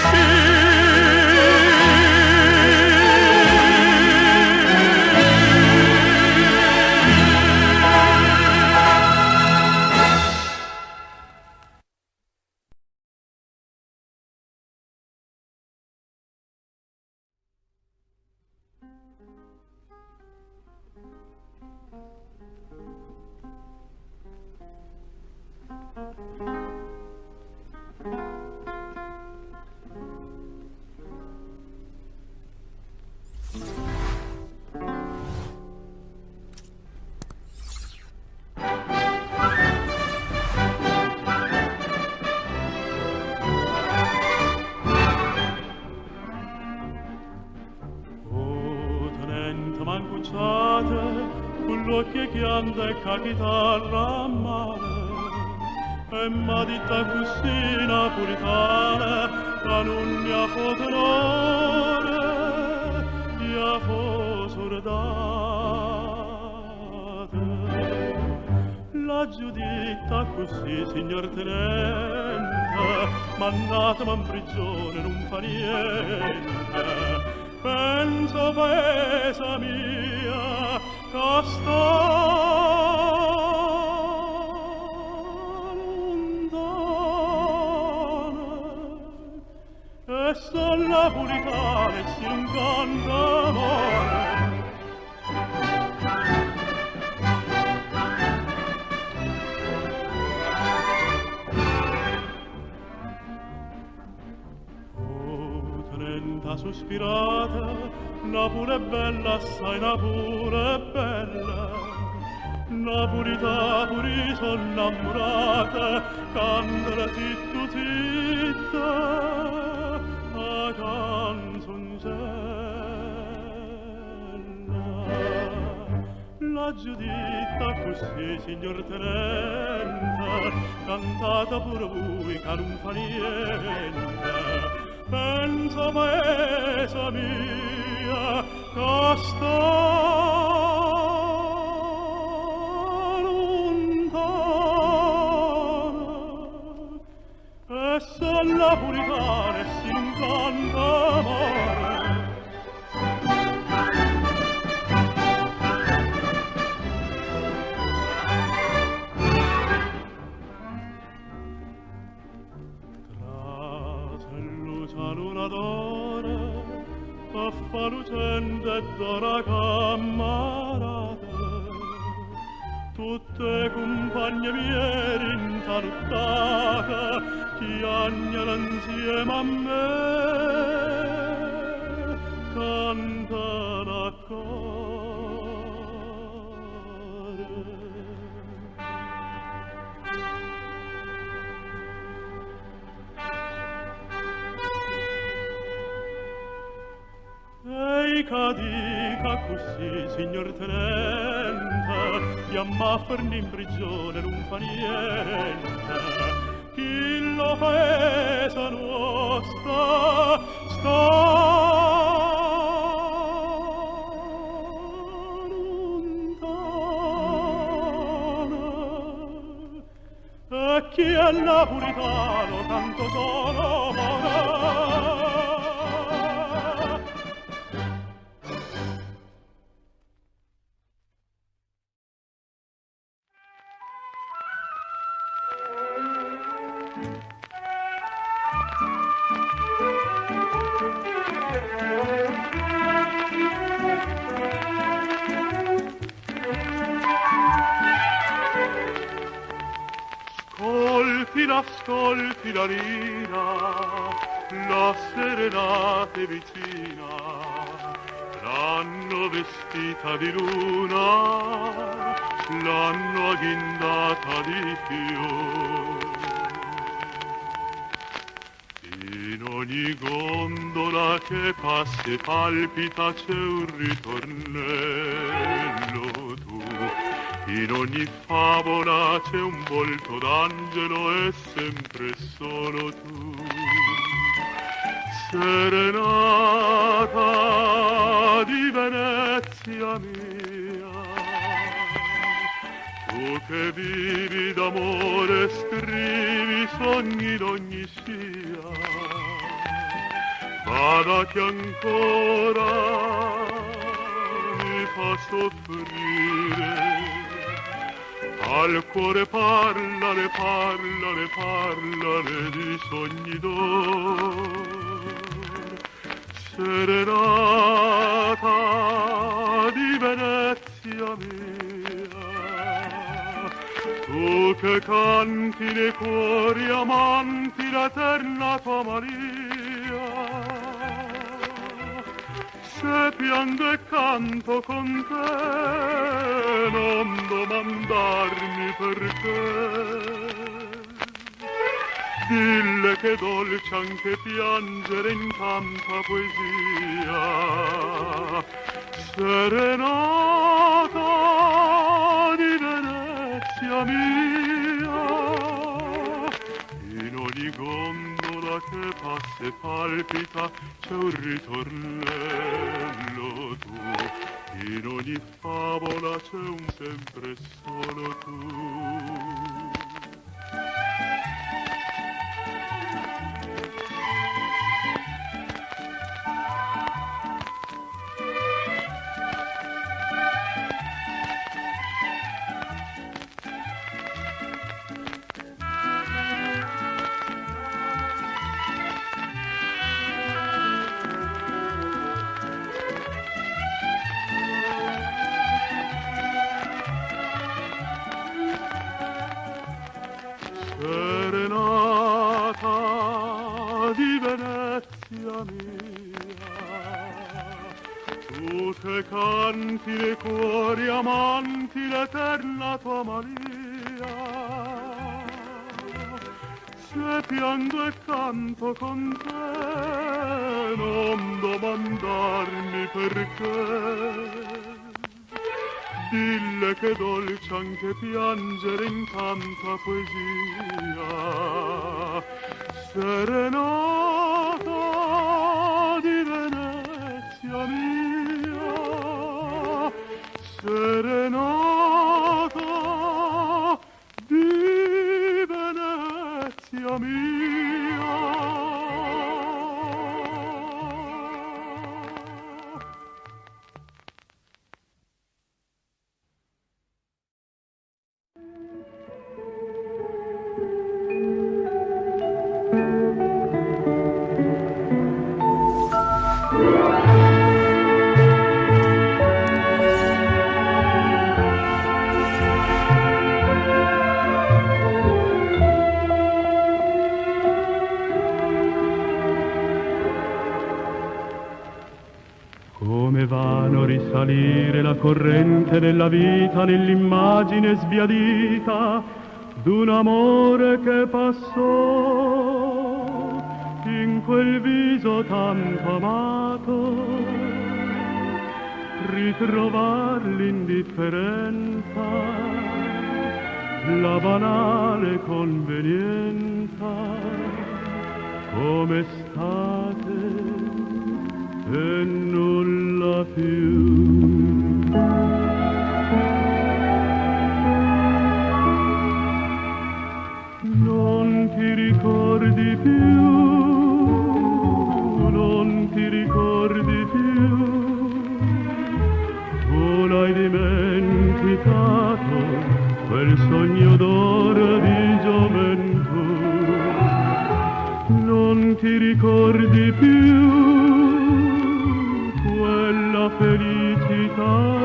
con l'occhio che anda e ca chitarra a mare e m'ha detta così napolitana che non mi ha fatto onore di a fo sordate la giuditta così signor tenente mannatemi in prigione non fa niente. Penso paesa mia che sta lontana e se la puritana si incanta amore. lenta sospirata, na pure bella, assai na pure bella. Napolità pure sono innamorata, cantala zitto zitta, a canzonzella. La Giuditta così, signor tenente, cantata pure voi che non fa niente. Pensa paesa mia, che sta e se la puritana si incanta amare. Trasello c'ha luna d'ora, a fa lucente d'ora cammarata. Tutte compagne mie rintaluttate, chiagnano insieme a me, cantano a core. Ei ca dica così, signor tenente, chiamma a farne in prigione non fa niente. Chi lo paesa nostra sta lontana, e chi è napolitano tanto solo morrà. Ascolti la lira, la serenata è vicina, l'hanno vestita di luna, l'hanno agghindata di fiori. In ogni gondola che passa e palpita c'è un ritornello tu. In ogni favola c'è un volto d'angelo e sempre solo tu. Serenata di Venezia mia, tu che vivi d'amore, scrivi sogni d'ogni sia. Vada che ancora mi fa soffrire. Al cuore parlare, parlare, parlare di sogni d'or. Serenata di Venezia mia, tu che canti nei cuori amanti l'eterna tua Maria. Se piango e canto con te, non domandarmi perché. Dille che dolce anche piangere in tanta poesia. Serenata di Venezia mia, in ogni gondola che passa e palpita c'è un ritornello tu. In ogni favola c'è un sempre solo tu. Serenata di Venezia mia, Tu che canti nei cuori amanti l'eterna tua Maria, se piango e canto con te, non domandarmi perché. Dille che dolce anche piangere in tanta poesia, serenata di Venezia mia, serenata di Venezia mia. Come vano risalire la corrente della vita nell'immagine sbiadita d'un amore che passò in quel viso tanto amato, ritrovar l'indifferenza, la banale convenienza, come state e nulla più. Non ti ricordi più, non ti ricordi più, tu l'hai dimenticato, quel sogno d'oro di gioventù. Non ti ricordi più quella felicità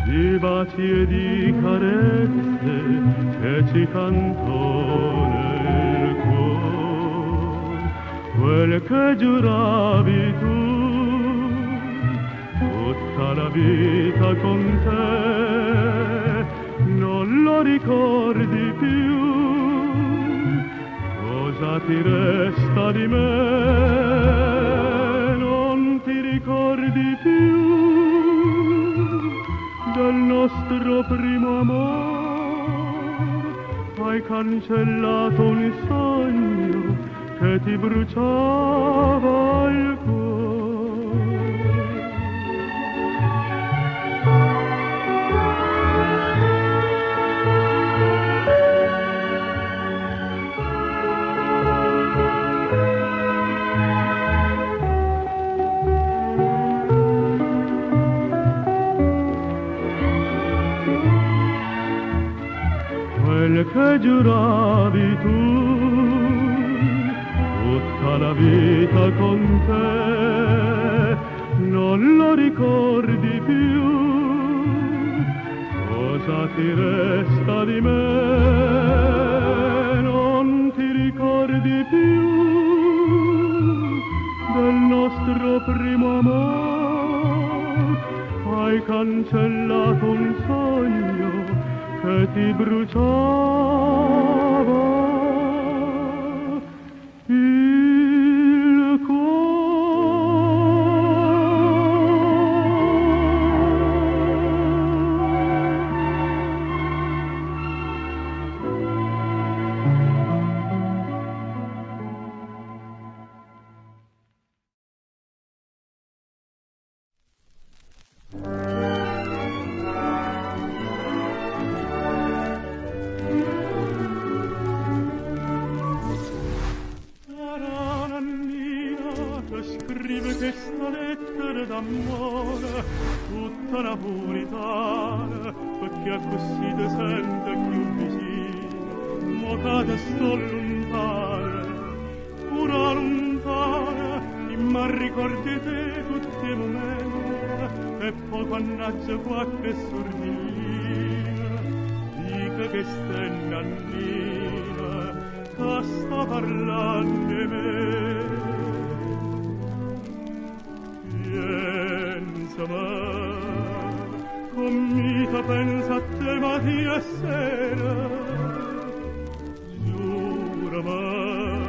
di baci e di carezze che ci cantò nel cuore, quel che giuravi tu tutta la vita con te, non lo ricordi più, cosa ti resta di me? Ti ricordi più del nostro primo amore? Hai cancellato un sogno che ti bruciava il che giuravi tu tutta la vita con te, non lo ricordi più, cosa ti resta di me? Non ti ricordi più del nostro primo amore, hai cancellato un sogno che ti bruciava il scrive questa lettera d'amore, tutta la purità, perché così ti sente più vicino, mo che sto lontana, pura lontana, ma ricordi te tutti i momenti, e poi quannaggia qualche sordina, dica che stai nannina, che sta parlando di me. mattina e sera, giurami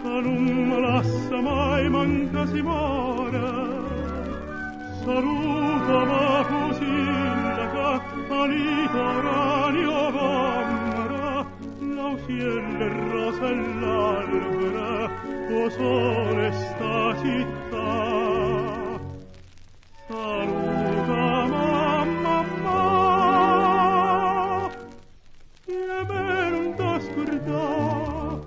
che non mi lascia mai manca si mora. Salutami così da litoranio vamra, l'ausiello e rosa e l'albera, o sole sta città. Saluta mamma, e me non t'ho scordato.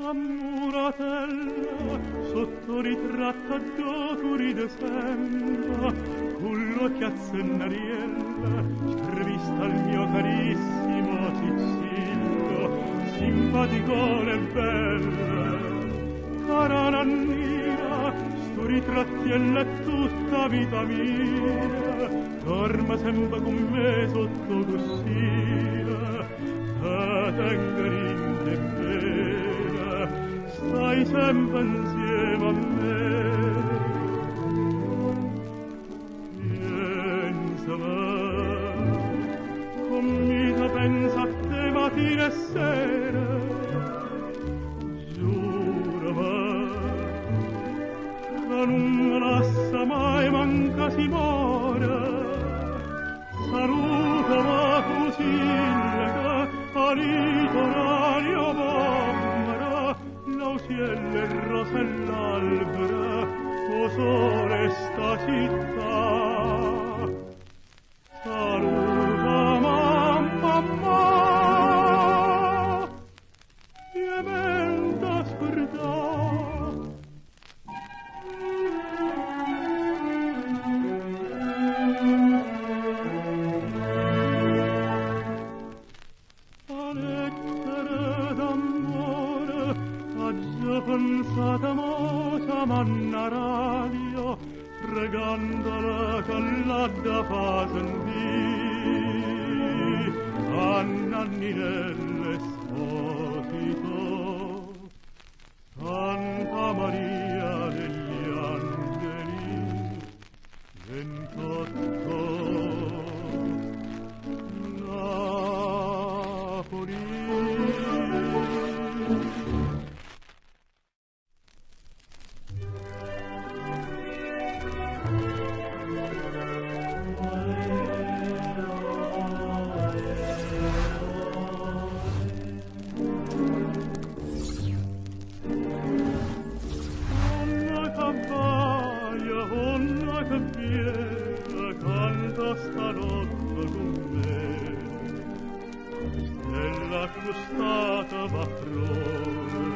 Ammuratella, sotto ritratta tu ride sempre, con l'occhio accennariella, sprevista al mio carissimo Cicillo, simpaticone e bella. Cara Nannina, sto ritrattiella è tutta vita mia, dorma sempre con me sotto cuscina, te tenga rinde bella, stai sempre insieme a me. Comita pensa a te mattina e sera, giurami che non mi lascia mai manca si mora. Salutami così a litoranio vamra, l'ausiello e rosa e l'albera, o sole sta città. Saluta mamma, e me non t'ho scordato. La lettera d'amore ha già pensata mosa manna radio, pregandola che l'ha da fa sentì a Nanninelle sposito. Santa Maria degli angeli, 28 Napoli. Canta stanotte con me, stella crostata va flore,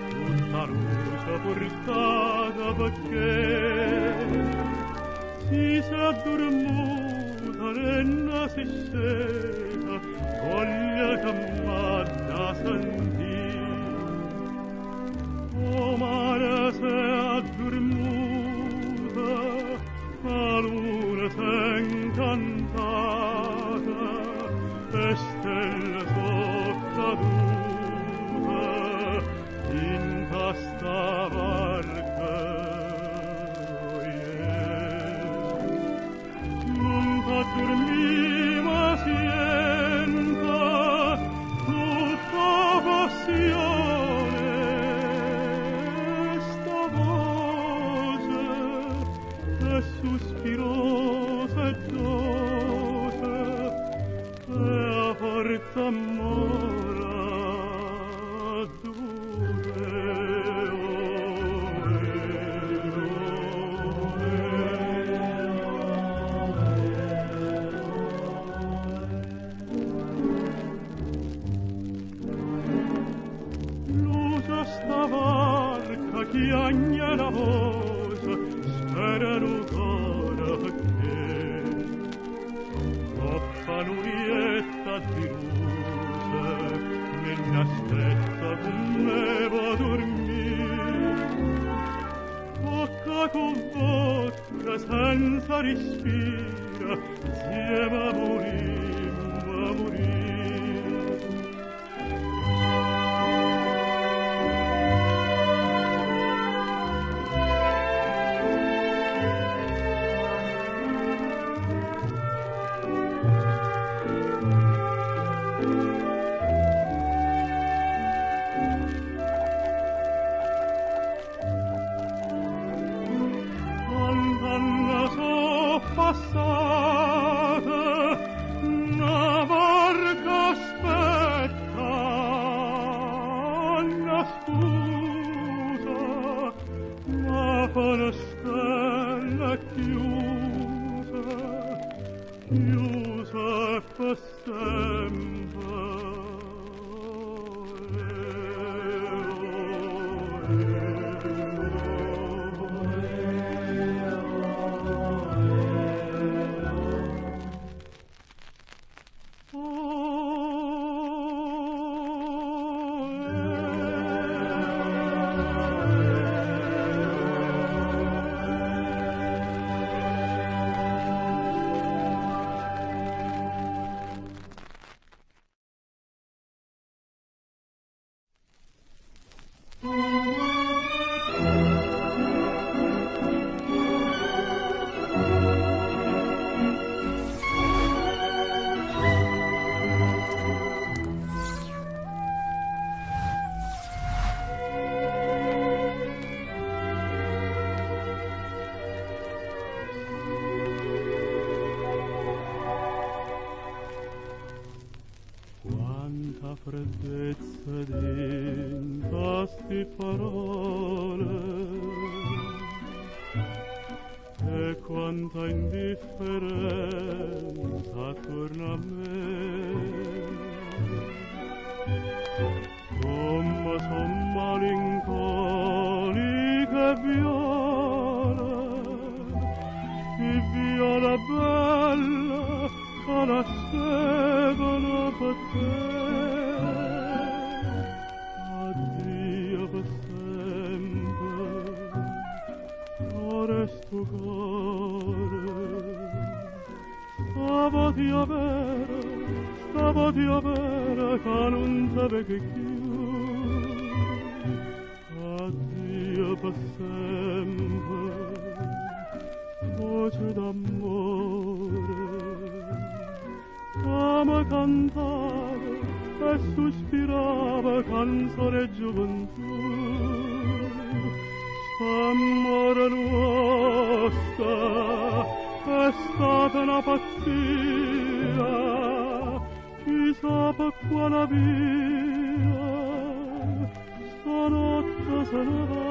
tutta luce portata perché si s'addormuta nenna si sceta, voglia che m'ha da sentire. O mare se addormuta, la luna s'è incantata, e stelle soccadute in questa barca. Non t'addormi ma sienta tutta passione, sta voce è sospirosa e dolce, e a forza mora l'usa sta barca chi agna la voce, sperano Lulietta di luce, me n'aspetta con me va dormire. Bocca con bocca senza respira, insieme a morire, a morire. una stella chiusa, chiusa per sempre. Quanta freddezza dentro sti parole e quanta indifferenza attorno a me. Come son malinconica e viola, si viola bella che nascevano per te. Addio per sempre, cuore sto cuore. Stavo di avere che non sapevo più. Addio per sempre, voce d'amore. Come cantava e sospirava canzone gioventù. S'amore nostra è stata una pazzia, chissà per quale via stanotte se ne va.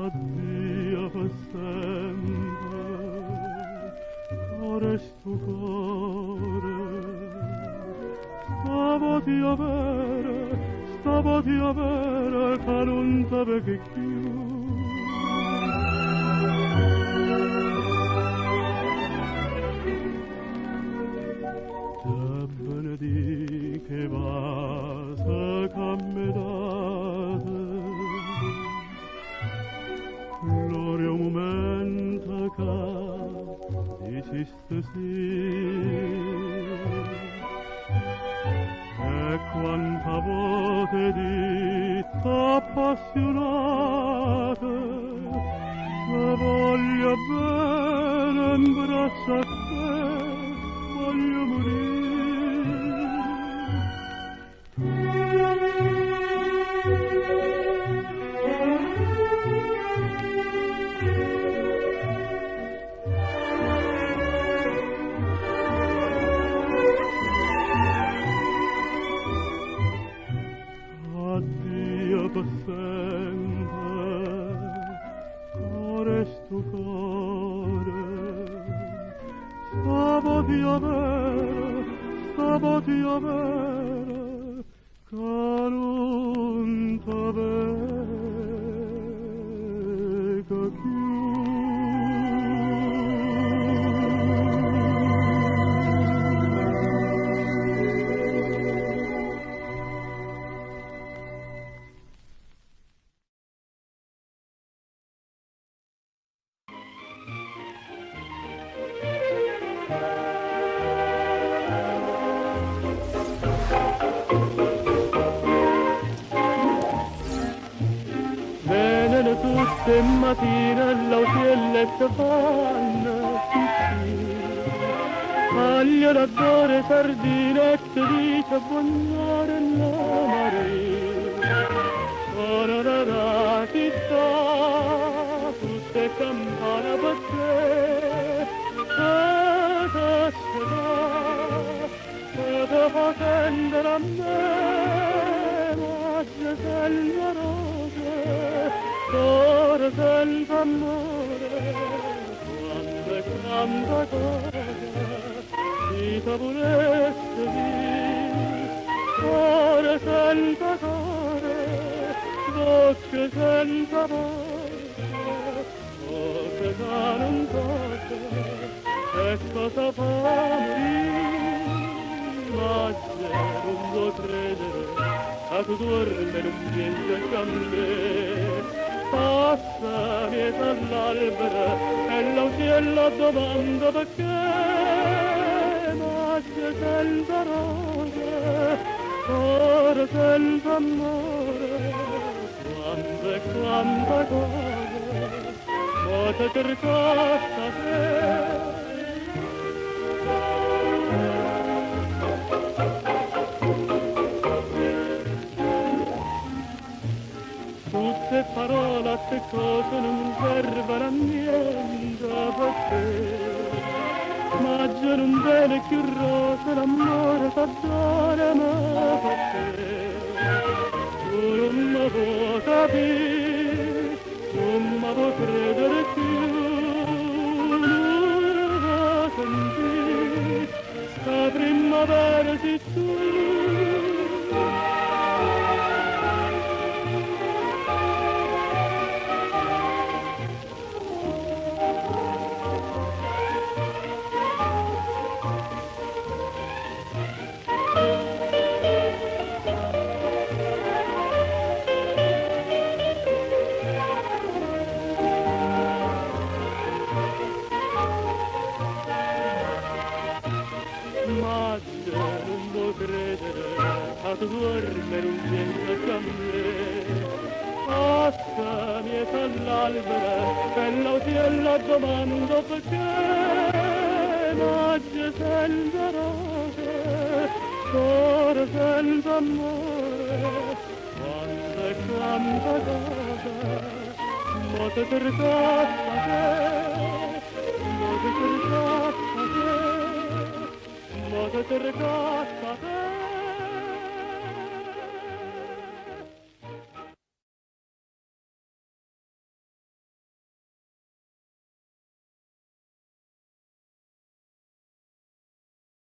Addio per sempre, cuore sto cuore. Stavo di avere che non sapevo più. Te benedì che vasa che mi date, gloria un momento che diciste sì. E quanta voce dita appassionata, la voglio bene in braccio a te, voglio morire. Addio per sempre, cuore sto cuore. Stavo di avere che non t'avevo più. Tutte mattine l'auciellette fanno pipì, aglio, raddore, sardinette, dice buongiorno la Maria. Tararara, chissà, tutte campane per te, che te fa sentire a me, ma se sei la rose, tanta cosa, vita volesse dire, cuore senza cuore, bocca senza bocca, bocca che non tocca, e cosa fa morire? Ma se non può credere, a tu dorme non pienga a me. Passami dall'albero e l'auciello domanda perché, ma c'è senza rose, cuore senza amore, quante e quante cose, ma ti cercata te. Tutte parole a te cose non servono a niente per te, ma già non viene più rosa l'amore t'adora ma per te. Tu non mi puoi capire, non mi puoi credere più, non mi sentire, sta primavera sei tu. Dormere un pianto a me, passami e dall'albero e l'auciello domando perché, ma c'è senza rose, cuore senza amore, quanta e quanta cosa, ma ti cercata te, ma ti cercata te, ma ti cercata te.